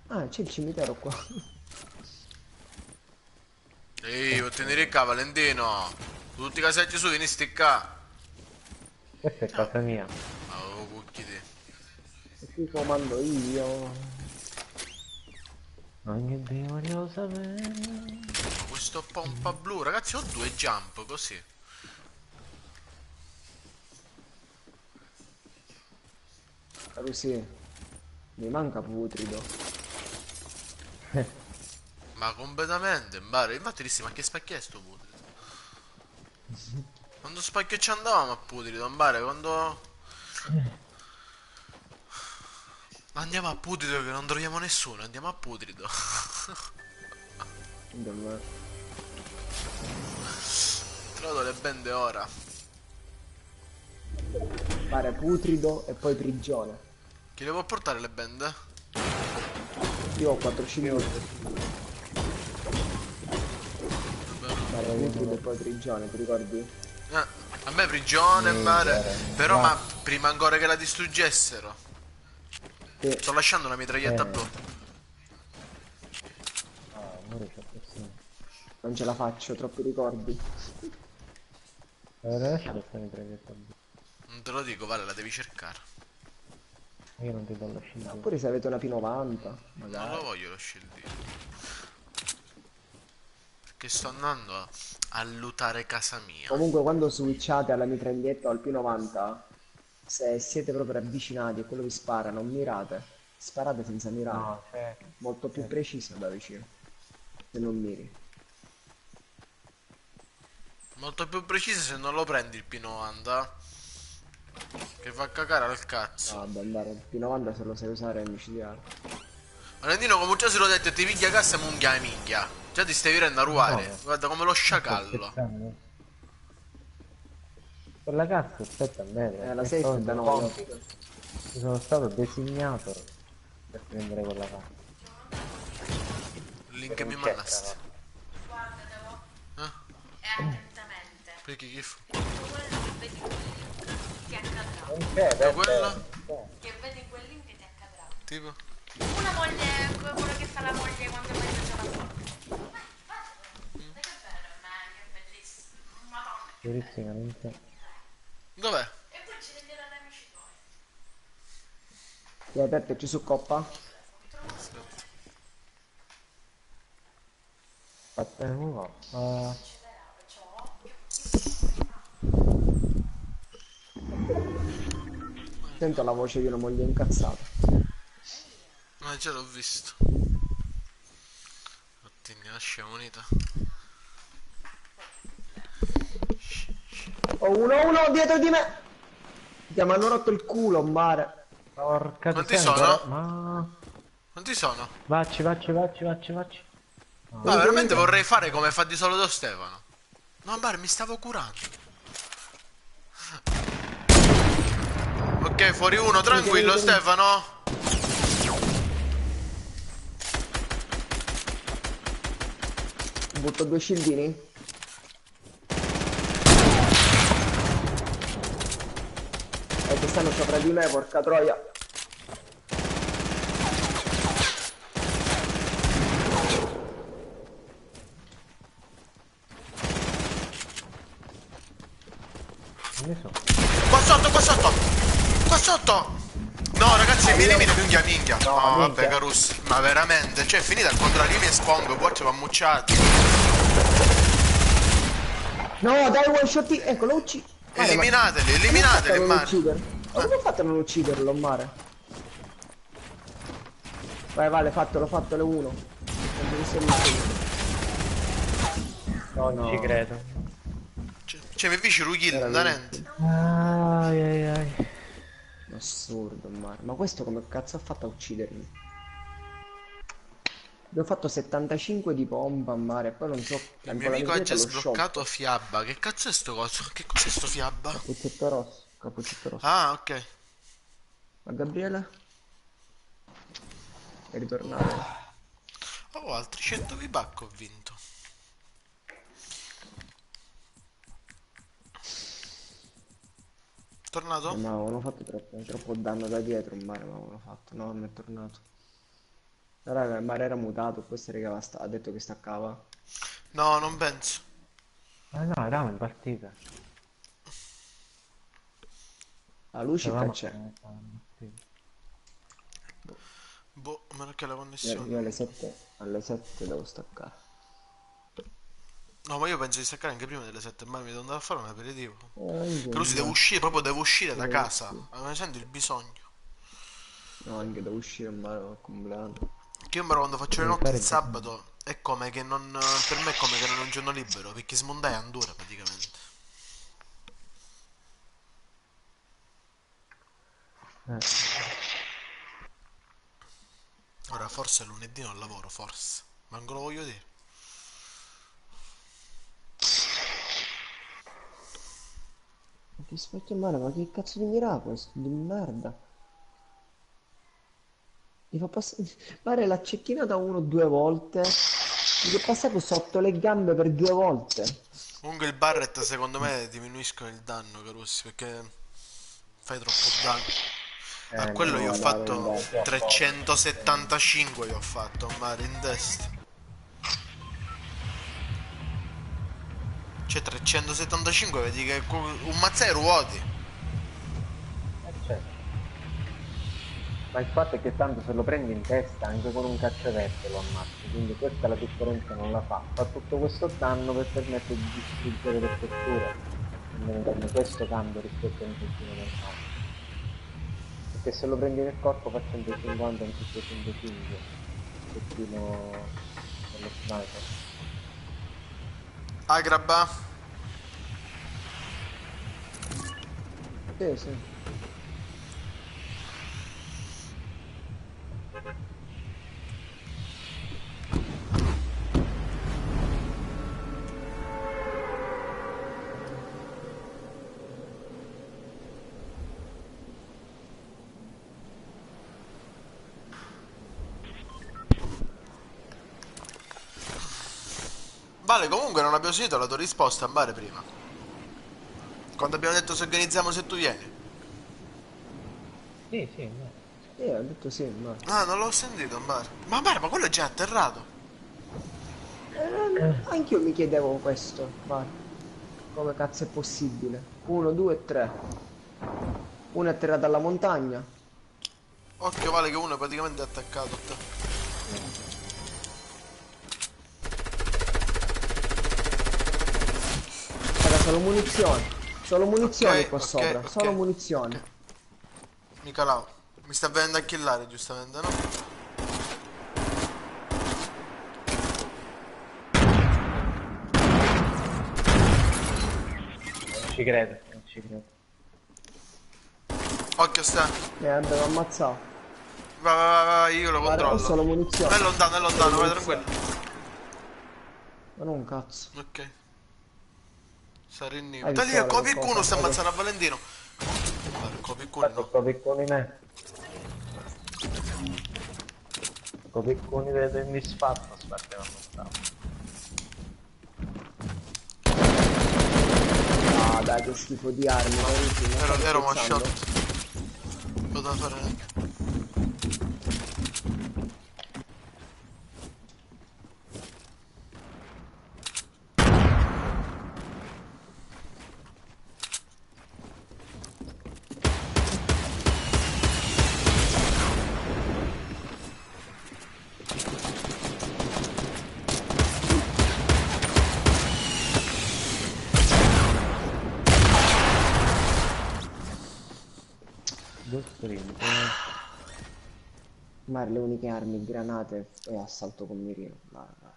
Ah, c'è il cimitero qua. Ehi, vuoi tenere qua, Valentino? Tutti i casetti su, vieni sticca. Questa è casa mia. Oh, cucchi te. E qui comando io. Ogni Dio voglio sapere. Questo pompa blu, ragazzi, ho 2 jump così. Così. Mi manca putrido. Ma completamente, mbare. Infatti dissi, ma che spacchia è sto putrido? Quando spacchio ci andavamo a putrido, mbare, quando... Andiamo a putrido che non troviamo nessuno, andiamo a putrido. Dove- Trovo le bende ora. Fare putrido e poi prigione. Chi le può portare le bende? Io ho 4 cilindri. Fare putrido e poi prigione, ti ricordi? A me prigione, mbare. Però ma prima ancora che la distruggessero. Sì. Sto lasciando una mitraglietta blu. Ah, amore c'è questo. Non ce la faccio, troppi ricordi. Lascia questa mitraglietta blu. Non te lo dico, vale, la devi cercare. Io non ti do lo shield. Oppure se avete una P90, Non magari. lo voglio lo shieldino. Perché sto andando a lootare casa mia. Comunque quando switchate alla mitraglietta o al P90, se siete proprio avvicinati e quello vi spara, non mirate. Sparate senza mirare. No, c'è. Molto più preciso da vicino. Se non miri. Molto più preciso se non lo prendi il P90. Che fa cagare al cazzo. Ah, andare il P90 se lo sai usare è micidiale. Valentino, come già se l'ho detto, ti piglia cassa e munghia la minchia. Già ti stai virando a ruare. No. Guarda come lo sciacallo. Quella cazzo aspetta a me. La perché safe è da 9. io sono stato designato per prendere quella cazzo. Il link che mi mandasti. Guardatelo Eh? e attentamente. Perché che fa? Tutto quello che vedi in quel link ti accadrà. Non c'è, Da quella? Che vedi in quel link ti accadrà. Tipo? Una moglie, quello che fa la moglie quando vai a la sorte. Fatelo. Sai che bello, ma che bellissimo. Madonna. Giurissima, non c'è. Dov'è? E poi ci renderanno amici tuoi. Ti hai aperto e chiuso coppa? Aspetta, no. Sento la voce di una moglie incazzata. Ma già l'ho visto. Ottieni la scemunita. Oh, uno dietro di me! Mi hanno rotto il culo, mare. Porca Quanti miseria, sono? ma... Quanti sono? Vacci. Ma veramente vorrei fare come fa di solito Stefano. No, Bar, mi stavo curando. Ok, fuori uno, tranquillo Stefano. Butto 2 scildini? E che stanno sopra di me, porca troia. Non ne so. Qua sotto, qua sotto. Qua sotto. No, ragazzi, mi elimina minchia minchia. No, vabbè, minchia. Carus. Ma veramente, cioè, è finita il contrario, mi espongo, qua ci va ammucciato. No, dai, one shot. Ecco, lo uccido. Eliminateli, eliminateli, Non mare. ucciderlo. Ma come ho fatto a non ucciderlo, mare? Vai, Vale, fatelo uno. Non devi essere ucciso. Non ci credo. Cioè, mi feci Rughil, da niente. Ai. Assurdo, mare. Ma questo come cazzo ha fatto a uccidermi? Abbiamo fatto 75 di pompa a mare, poi non so, Il mio con la amico ha già bicicletta l'ho sbloccato sciolto. Fiabba. Che cazzo è sto coso? Che cos'è sto Fiabba? Cappuccetto rosso, cappuccetto rosso. Ah, ok. Ma Gabriele? È ritornato. Oh, altri 100 V-Buck ho vinto. Tornato? Ma avevano fatto troppo danno da dietro in mare, ma avevano fatto. No, non è tornato. Raga, il mare era mutato, poi si regava ha detto che staccava. No, non penso. No, eravamo in partita. La Lucica Eravamo c'è. in partita. Boh, a meno che la Io connessione. alle 7 devo staccare. No, ma io penso di staccare anche prima delle 7, ma mi devo andare a fare un aperitivo. Anche Che lui si deve ma uscire, proprio devo uscire da devo casa. uscire. Ma ne sento il bisogno. No, anche devo uscire in mare al compleanno. Che io però quando faccio le Devi notti il fare sabato è come che non. Per me è come che non è un giorno libero, perché smondai è Andorra praticamente. Eh, Ora forse lunedì non lavoro, forse. Ma non lo voglio dire. Ma che specchio in mare, ma che cazzo di miracolo, sto di merda. Mi fa passare. Mare l'ha cecchinata uno o due volte. Mi è passato sotto le gambe per due volte. Comunque il Barret secondo me diminuiscono il danno, Carussi, perché fai troppo danno. A quello io ho No, dai, non fatto dai. 375, io ho fatto a mare in testa. Cioè 375 vedi che un mazzai ruoti. certo. Ma il fatto è che tanto se lo prendi in testa anche con un cacciaverte lo ammazzi, quindi questa la differenza non la fa. Fa tutto questo danno per permettere di distruggere le strutture. Quindi questo cambio rispetto a un cecchino normale. Perché se lo prendi nel corpo fa 150 anziché 105. Il cecchino dello sniper. Agraba. Sì, sì. Vale, comunque non abbiamo sentito la tua risposta a mare prima. Quando abbiamo detto se organizziamo se tu vieni. Sì, sì, no. Ho detto sì, ma. Ah, non l'ho sentito a mare. Ma a mare, ma quello è già atterrato. Anch'io mi chiedevo questo, ma come cazzo è possibile? Uno, due, tre. Uno è atterrato alla montagna. Occhio Vale che uno è praticamente attaccato a te. Raga, solo munizioni. Solo munizioni Ok, qua ok, sopra. Solo ok. munizioni. Ok. Mi calavo. Mi sta venendo a killare giustamente, no? Non ci credo, non ci credo. Occhio sta. Abbiamo ammazzato. Vai, vai, vai, vai, io lo Guarda, ho solo controllo. munizioni. È Solo lontano, vai munizioni. tranquillo. Ma non un cazzo. Ok. Sarennivo. Hai Da lì visto a Ale Copicuno qualcosa? sta Ale? ammazzando a Valentino. Guarda, Copicuno Infatti no. copicconi me. Copicconi del misfatto sbatteva ammazzare. Ah, dai, che schifo di armi. Maurizi, non state Ero one scherzando? shot. Poteva fare. Due sprint. Ma le uniche armi, granate e assalto con mirino. Vai, vai.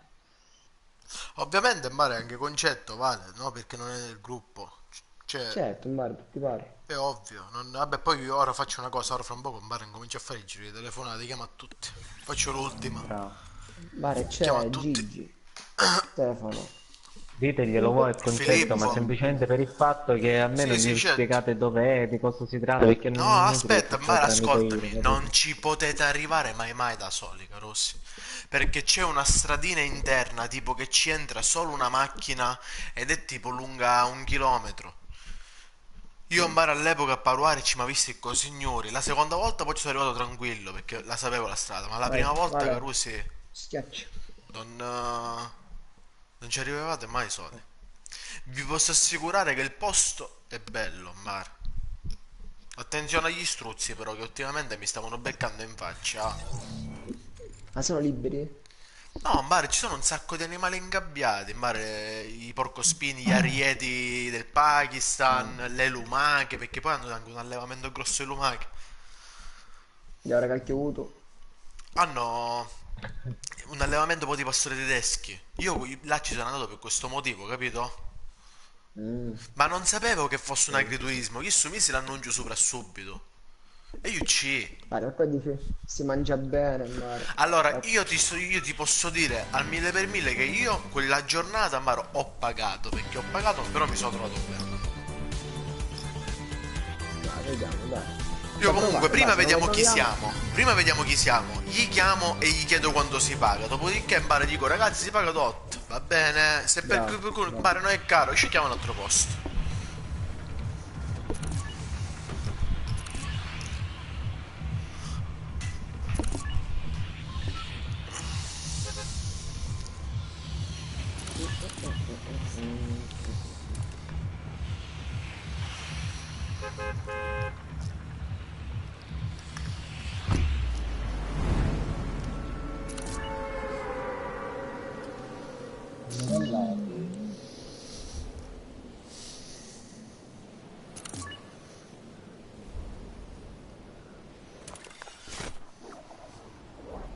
Ovviamente in mare è anche concetto, vale, no? Perché non è nel gruppo. Cioè, Certo, in mare tutti pari. è ovvio. Vabbè, poi io ora faccio una cosa, ora fra un poco in bar incomincio a fare i giri di telefonate, chiamo a tutti. Faccio l'ultima. Bravo. Bare Chiama c'è tutti. Gigi, Stefano. Diteglielo voi il concetto, ma Filippo. semplicemente per il fatto che a me Sì, non sì, gli certo. spiegate dov'è, di cosa si tratta, perché No, non è inutile che aspetta, facciamo ma tramite io, ascoltami, non capito? ci potete arrivare mai da soli, Carossi. Perché c'è una stradina interna, tipo che ci entra solo una macchina ed è tipo lunga 1 chilometro. Io in bar all'epoca a Paruare ci mi ha visti con signori. La seconda volta poi ci sono arrivato tranquillo perché la sapevo la strada, ma la Vai, prima volta, vale, Carusi, schiaccia. non ci arrivavate mai soli. Vi posso assicurare che il posto è bello, Mar. Attenzione agli struzzi però che ultimamente mi stavano beccando in faccia. Ma sono liberi? No, in mare ci sono un sacco di animali ingabbiati, in mare i porcospini, gli arieti del Pakistan, le lumache, perché poi hanno anche un allevamento grosso di lumache. Gli avrei calchio avuto. Hanno un allevamento poi di pastori tedeschi. Io là ci sono andato per questo motivo, capito? Mm. Ma non sapevo che fosse un agriturismo, chi su misi l'annuncio sopra subito. E io ci. Guarda, poi dice, si mangia bene, mare. Allora, io ti posso dire al 1000 per 1000 che io quella giornata, Maro, ho pagato, perché ho pagato, però mi sono trovato bene. Dai, vediamo, dai. Io Da comunque provare, prima basta, non lo vediamo chi proviamo. siamo. Prima vediamo chi siamo. Gli chiamo e gli chiedo quanto si paga. Dopodiché in bar dico ragazzi si paga tot. Va bene. Se Bravo, il bravo. bar non è caro, ci chiamo un altro posto.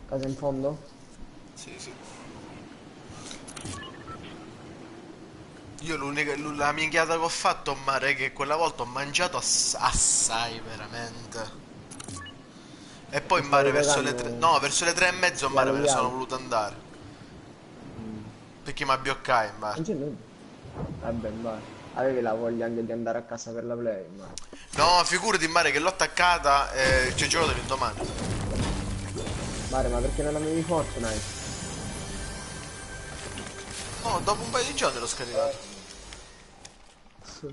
Casa in fondo? Sì, sì. Io la minchiata che ho fatto in mare è che quella volta ho mangiato assai veramente. E poi Ti in mare stavi verso le 3. pagando No, verso le 3 e mezzo in mare piano me ne sono piano? voluto andare. Mm. Perché mi abbioccai in mare. Non c'è nulla. Vabbè, vai. Avevi la voglia anche di andare a casa per la play, ma... No, figurati in mare che l'ho attaccata e ci ho giocato l'indomani. Mare, ma perché non avevi Fortnite? No, dopo un paio di giorni l'ho scaricato. Sì.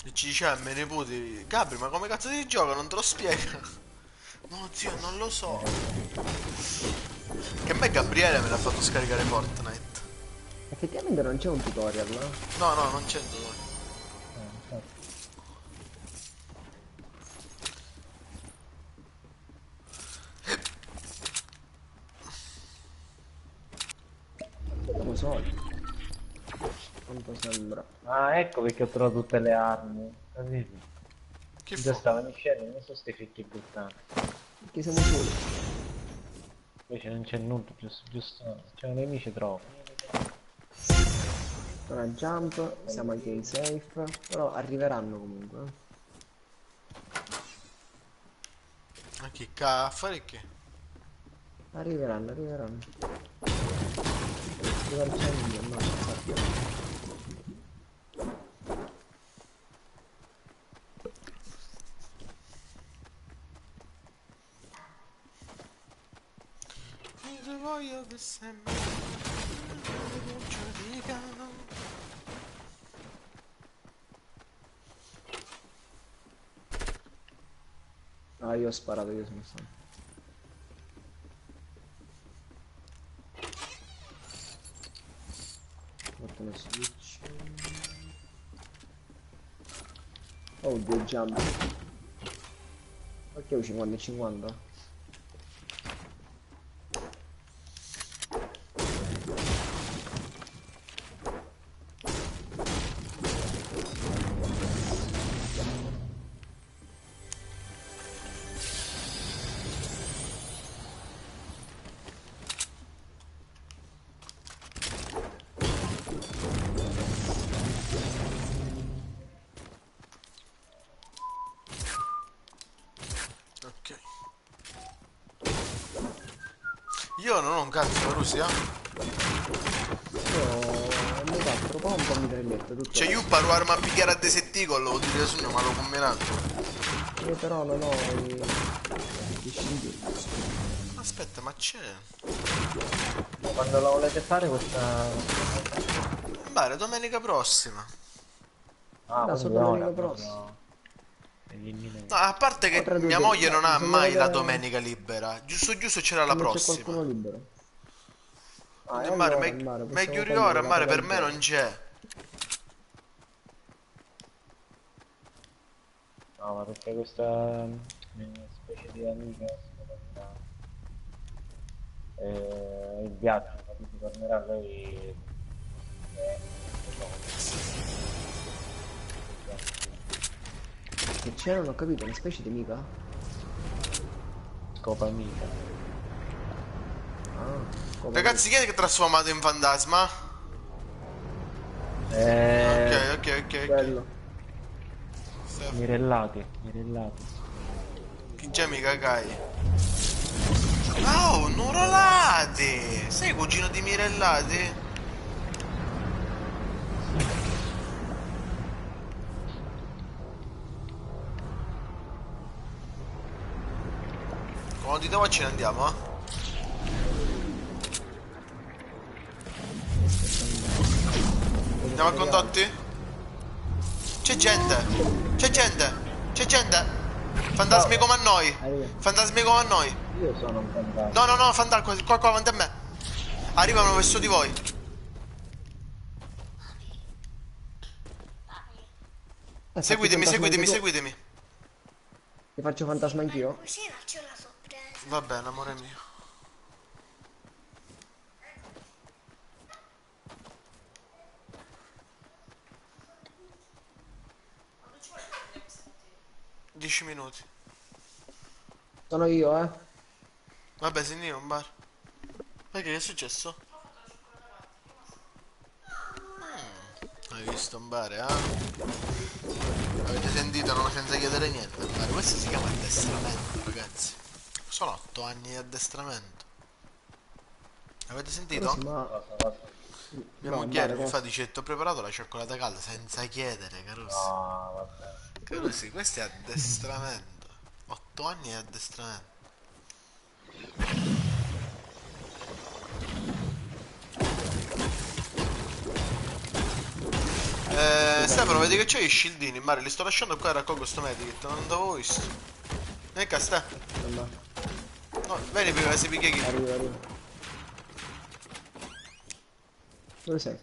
E ci diceva a miei nipoti, Gabri, ma come cazzo si gioca? Non te lo spiega. No, zio, non lo so. Che a me Gabriele me l'ha fatto scaricare Fortnite. Effettivamente non c'è un tutorial, no? No, no, non c'è dove. Infatti. Siamo soli. Quanto sembra? Ah, ecco perché ho trovato tutte le armi, capito? Che Già fa? stavano in scena, non so sti fichi buttati. Perché siamo soli. Invece non c'è nulla, giusto, c'è un nemici troppo. Ora jump, siamo anche in safe, però arriveranno comunque. Ma che ca... a fare che? Arriveranno, arriveranno. Arriveranno, no, infatti. Se voglio che sembra Ah, io ho sparato, io sono stato. Ho fatto uno switch. Oh, due jump. Perché ho 50 e 50? Ok. Io non ho un cazzo, Russia. Io ho fatto un po' mi tremetta tutto. Cioè, io paro arma a picchiare a de setticolo, vuol dire sogno, ma l'ho combinato. Io però non ho i scindi. Aspetta, ma c'è. Quando la volete fare questa... Bare, domenica prossima. Ah, Da quindi solo ora domenica proprio- prossima. No, a parte che Potrei mia dire- moglie non ha bisogna mai la vedere- domenica libera. Giusto giusto c'era la Non c'è prossima. qualcuno libero. Ah, Quindi e in mare, allora, in mare, possiamo meglio togliere ora, la mare per patente. me non c'è. No, ma perché questa specie di amica il viaggio, capito? Tornerà lei Che c'è? Non ho capito, una specie di mica? scopa amica. Ah, come Ragazzi, chi è che è trasformato in fantasma? Eh, Ok. quello. Mirellati, mirellati. Chi già mi cagai? Oh, Nurolati! Sei cugino di Mirellati? Quando ti devo ce ne andiamo, eh? Andiamo a condotti? C'è gente! C'è gente! C'è gente! Fantasmi come a noi! Fantasmi come a noi! Io sono un fantasma. No, fantasmi qua davanti a me! Arrivano verso di voi! Seguitemi, seguitemi! Ti faccio fantasma anch'io? Cucina c'è una sorpresa. Va bene, amore mio. Dieci minuti. Sono io, Vabbè, sei io un bar. Perché che è successo? Hai visto un bar, eh? Avete sentito non senza chiedere niente? Un bar. Questo si chiama addestramento, ragazzi. Sono 8 anni di addestramento. Avete sentito? Ma... Mia No, moglie Mare, mi fa, dice, ti ho preparato la cioccolata calda senza chiedere, Carusi. No, vabbè. Carusi, questo è addestramento. 8 anni di addestramento. Stefano, vedi che c'hai i shieldini, Mare, li sto lasciando qua e raccolgo sto medikit, non l'avevo visto. Vieni qua, Ste. No, vieni prima, si picchia chi. Arrivo. Dove sei?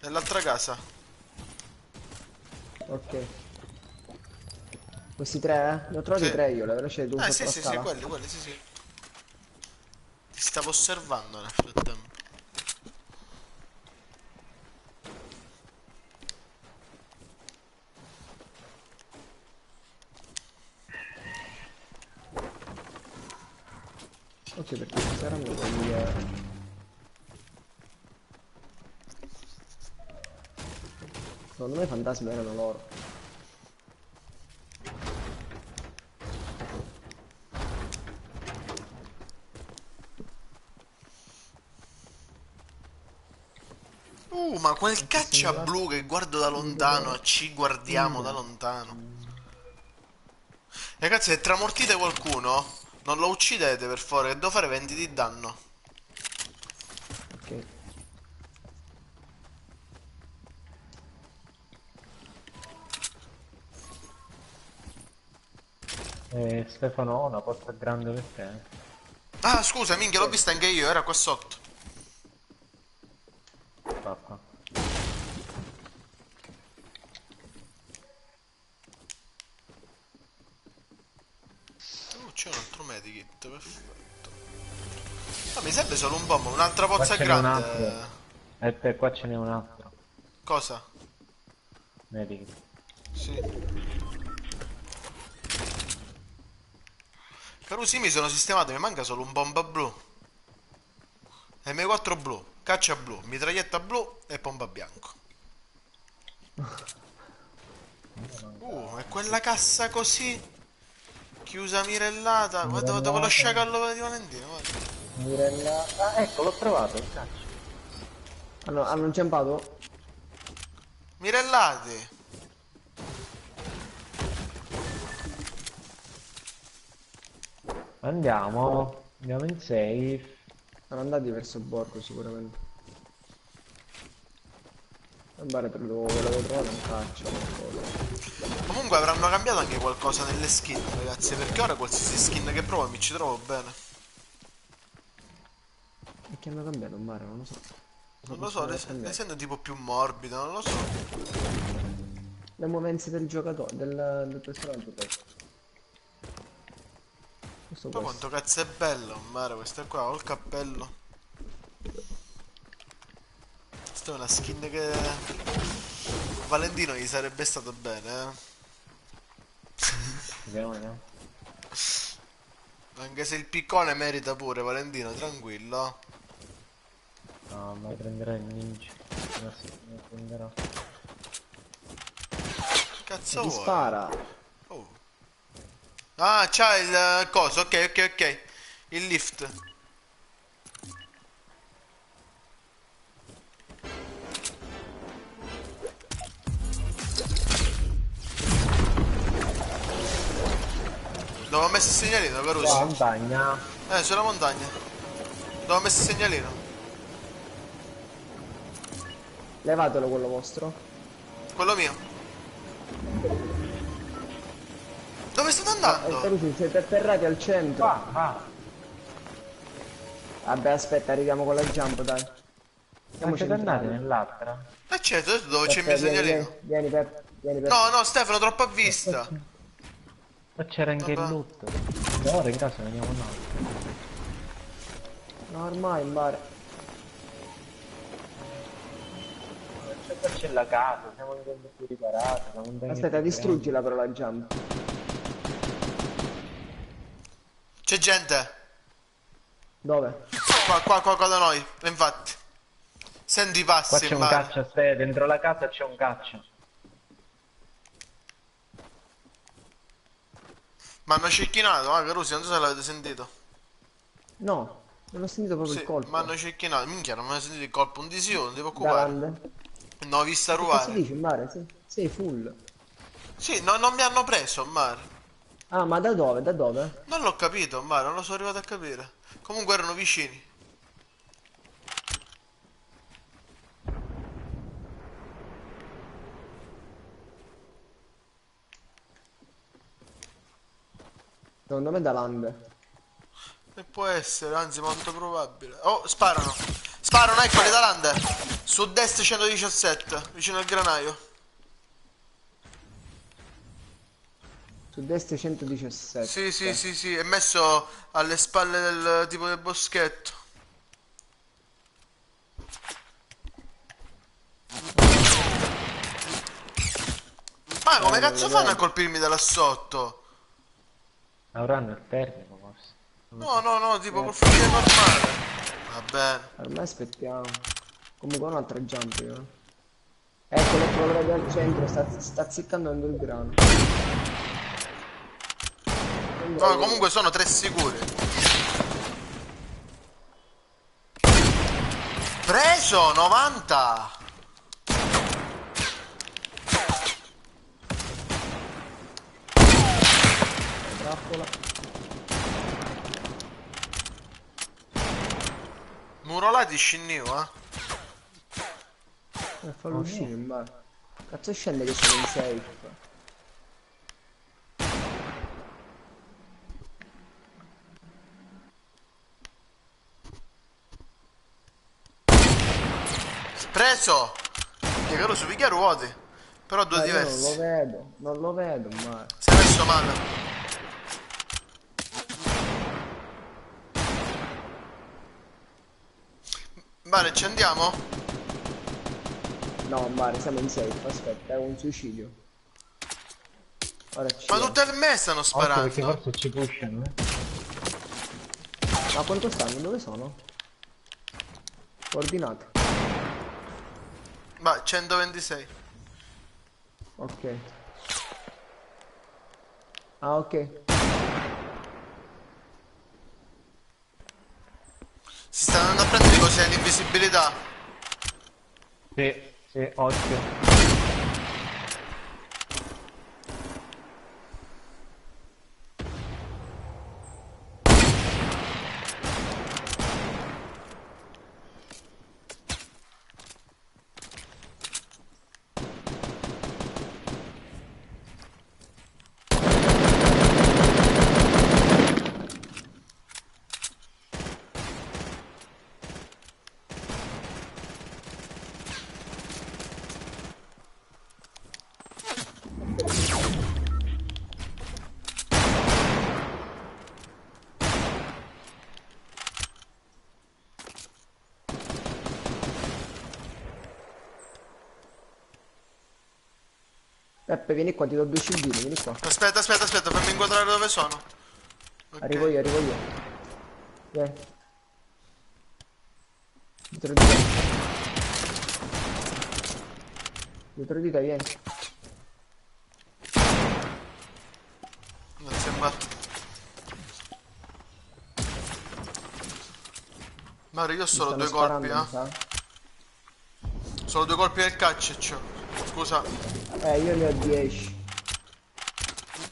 Nell'altra casa. Ok. Questi tre, Ne ho trovati Sì. tre io, la veloce devo Sì, la sì, scala. quelli, sì. Ti stavo osservando nel frattempo. Ok, perché stasera mi voglio... Secondo me i fantasmi erano loro. Ma quel caccia blu che guardo da lontano, ci guardiamo da lontano. Ragazzi, se tramortite qualcuno, non lo uccidete per favore, che devo fare 20 di danno. Ok. Stefano, ho una porta grande per te. Ah, scusa, minchia, l'ho vista anche io, era qua sotto. Papà. C'è un altro medikit, perfetto. Ma mi serve solo un bombo, un'altra Qua pozza ce n'è un grande. altro. Per qua ce n'è un altro. Cosa? Vedi? Sì. Carusi, mi sono sistemato, mi manca solo un bomba blu. M4 blu, caccia blu, mitraglietta blu e pompa bianco. E quella cassa così chiusa mirellata. Guarda, vedevo lo sciacallo di Valentino, guarda. Mirella... Ah, ecco, l'ho trovato, cazzo. Hanno inciampato? Mirellati. Andiamo in safe. Sono andati verso il borgo sicuramente. Andare per lo devo trovare un caccia qualcosa. Comunque avranno cambiato anche qualcosa nelle skin, ragazzi, perché ora qualsiasi skin che provo mi ci trovo bene. E che hanno cambiato il mare, non lo so. Non lo so, le sento tipo più morbide, non lo so. Le movenze del giocatore, del personaggio poi. Questo Poi questo. quanto cazzo è bello, mare, questa qua, ho il cappello. Questa è una skin che Valentino gli sarebbe stato bene, Vediamo. Anche se il piccone merita pure, Valentino, tranquillo. No, ma prenderà il ninja. No, sì, lo prenderà. Cazzo Chi vuoi? spara? Oh. Ah, c'ha il coso, ok. Il lift. Dove ho messo il segnalino, La Caruso? montagna. Sulla montagna. Dove ho messo il segnalino? Levatelo quello vostro. Quello mio. Dove state E andando? Carusi, siete atterrati al centro. Ah, Vabbè, aspetta, arriviamo con la jump, dai. ma Siamo siete andati centrali. nell'altra? Certo, adesso dove c'è il mio Vieni, segnalino? vieni, vieni per... No, Stefano, troppo a vista. Ma c'era anche il Vabbè. loot. No, ora in casa veniamo noi. No, ormai in mare. Qua c'è la casa, siamo in tempo più riparati. La montagna è Aspetta, più distruggila però la jump. C'è gente. Dove? Qua da noi. Infatti. Senti i grande. Qua passi c'è in un mare. caccia, stai dentro la casa c'è un caccia. Ma hanno cecchinato, Carusi, non so se l'avete sentito. No, non ho sentito proprio Sì, il colpo. ma hanno cecchinato. Minchia, non mi hanno sentito il colpo. Un disio, non ti preoccupare. Grande. Non ho visto Che cazzo ruare. dici in mare? Sì. Sei full. Sì, non mi hanno preso, mare. Ah, ma da dove? Da dove? Non l'ho capito, mare, non lo sono arrivato a capire. Comunque erano vicini. Secondo me da land. E può essere, anzi molto probabile. Oh, sparano. Sparano, eccoli da land. Sud-est 117, vicino al granaio. Sud-est 117. Sì, è messo alle spalle del tipo del boschetto. Ma come cazzo fanno a colpirmi da là sotto? Avranno il termine forse. No, tipo col fucile normale. Va bene. Ormai aspettiamo. Comunque un'altra jump io. Eccolo, lo vedi al centro, sta ziccando dentro il grano. No, comunque sono tre sicuri. Preso 90. Trappola. Murolati scinniu, E fallo uscire in mare. Cazzo scende che sono in safe. Preso. Che caro su picchia ruoti. Però due Io non lo diversi. vedo, non lo vedo in mare. Si è messo male. Vale, ci andiamo? No, in mare, siamo in safe, aspetta, è un suicidio. Ora ci Ma è. tutte a me stanno Occhio perché sparando. forse ci pushano. Ma quanto stanno? Dove sono? Coordinate. Va, 126. Ok. Ah, ok. Si sta andando a prendere cos'è l'invisibilità. Sì, sì, occhio. Peppe, vieni qua, ti do 2 civili, vieni qua. Aspetta, fammi inquadrare dove sono. Ok. Arrivo io, arrivo io. Vieni. Dietro di te. Dietro di te, vieni. Non sembra. Mario, io ho Mi solo stanno 2 colpi, sparando, mi sa. Solo 2 colpi nel caccio. Scusa. Io ne ho 10.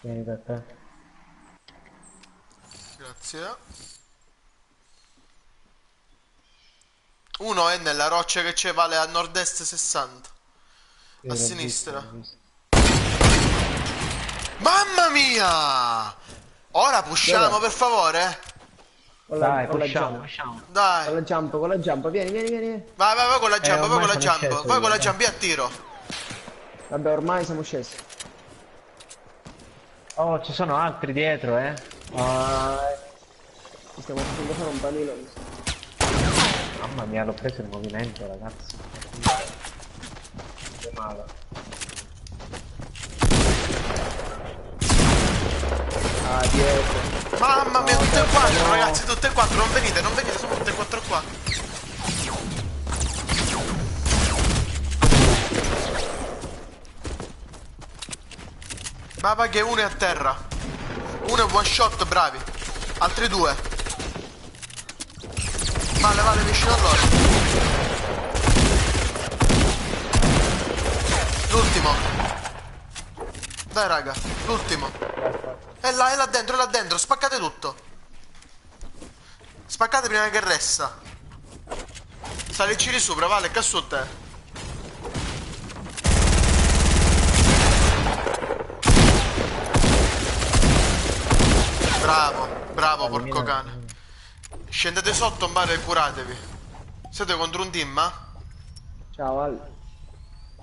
Vieni per te. Grazie. Uno è nella roccia che c'è, vale a nord-est 60. Sì, A l'ho sinistra. visto, l'ho visto. Mamma mia! Ora pushiamo, Dov'è? per favore? Dai, Con la pushiamo, jump. pushiamo. Dai. Con la jump, vieni, vieni, vieni. Vai con la jump, vai ormai con la sono jump. sceso Vai io, con la dai. jump, io attiro. Vabbè, ormai siamo scesi. Oh, ci sono altri dietro, eh. Ci stiamo facendo fare un panino. Mamma mia, l'ho preso il movimento, ragazzi. Che male. Ah, dietro. Mamma mia, tutte e Peppe, quattro, no. ragazzi, tutte e quattro. Non venite, sono tutte e quattro qua. Va che uno è a terra. Uno è one shot, bravi. Altri 2. Vale, vicino a loro. L'ultimo. Dai raga, l'ultimo. È là dentro, spaccate tutto. Spaccate prima che resta. Salici di sopra, vale, che su te. Bravo, porco cane. Scendete sotto, mare, e curatevi. Siete contro un team, Ciao, Ale.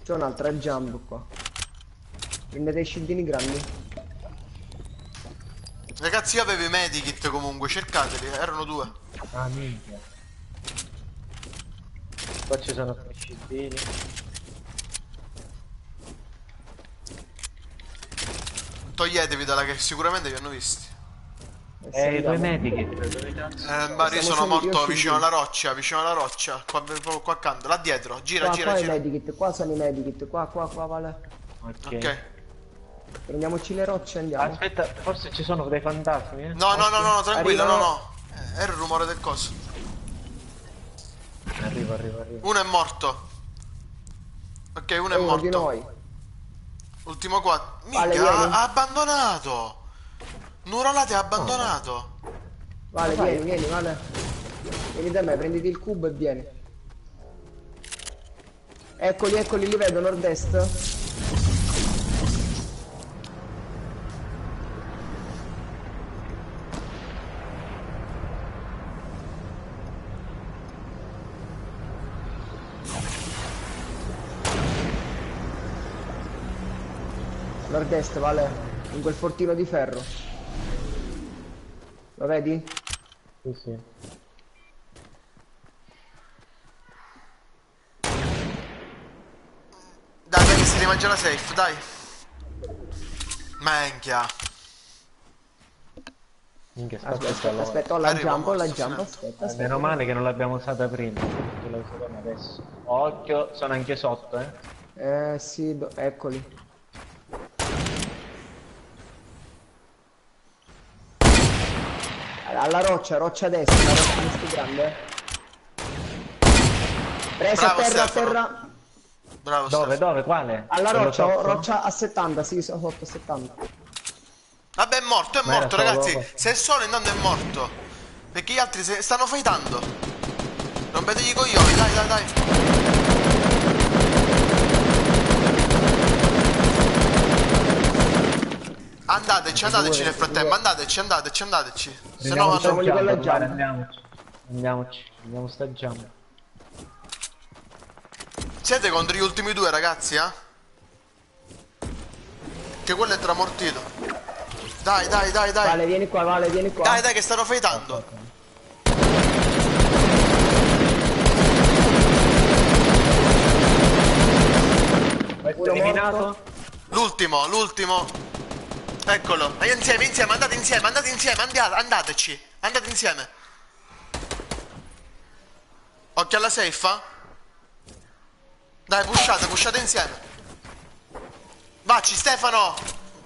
C'è un'altra jump qua. Prendete i scildini grandi. Ragazzi, io avevo i medikit comunque, cercateli, erano 2. Ah, minchia. Qua ci sono i scildini. Toglietevi dalla che sicuramente vi hanno visti. I tuoi medikit, dove cazzo? Mari, io Siamo sono saliti, morto io vicino scendo. alla roccia, qua, proprio qua accanto, là dietro, gira. Qua i medikit, qua sono i medikit, qua, vale. Ok. Prendiamoci le rocce e andiamo. Aspetta, forse ci sono dei fantasmi, eh? No, tranquillo, Arrivano. no. Era il rumore del coso. Arrivo. Uno è morto. Ok, uno è Uno di morto. noi. Ultimo qua. Vale, Minchia, vieni. ha abbandonato. Nuralate ha abbandonato. Vale, Vai. vieni, vale. Vieni da me, prenditi il cubo e vieni. Eccoli, li vedo, nord-est. Nord-est, vale. In quel fortino di ferro. Lo vedi? Sì. Dai, che si rimangia la safe, dai. Minchia. Minchia, Aspetta, ho la Arrivo, jump, morto, aspetta. Meno male che non l'abbiamo usata prima, che la useremo adesso. Occhio, sono anche sotto, eh. Sì, eccoli. Alla roccia, roccia a destra, roccia più grande. Presa a Bravo, terra, a Stefano. terra. Bravo Dove, Stefano. dove, quale? Alla Quello roccia, sotto? roccia a 70, sì, sotto a 70. Vabbè, è morto, Ma era solo ragazzi. dopo. Se è solo intanto è morto. Perché gli altri stanno fightando. Rompetegli i coglioni, dai, dai, dai. Andateci, andateci nel frattempo, andateci, andateci, andateci. Se no Andiamo vanno... Facciamoli con le staggiando, giamme. andiamoci. Andiamoci, andiamo staggiando. Siete contro gli ultimi due, ragazzi, eh? Che quello è tramortito. Dai, dai, dai, dai. Vale, vieni qua, Vale, vieni qua. Dai, dai, che stanno fightando. Questo Uno eliminato? morto. L'ultimo, l'ultimo. Eccolo. E insieme, insieme, andate insieme, andateci. Andate insieme. Occhio alla safe, eh? Dai, pushate, pushate insieme. Vacci, Stefano.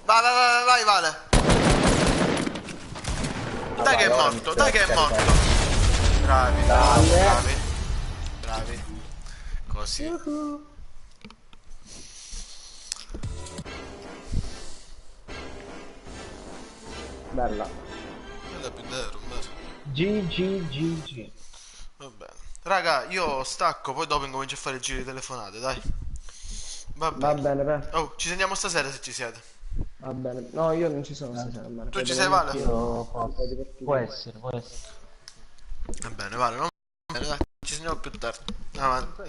Vai, vai, vai, vai, Vale. Dai che è morto, dai che è morto. Bravi, bravi, bravi. Bravi. Così. Bella. Quella è più vero, GGGG. va bene. Raga, io stacco, poi dopo incomincio a fare il giro di telefonate, dai. Va Va bene. bene, beh. Oh, ci sentiamo stasera se ci siete. Va bene. No, io non ci sono stasera, ma Tu ci sei, Vale? Può essere, può essere. Va bene, Vale, non... va bene, dai, ci sentiamo più tardi. Avanti.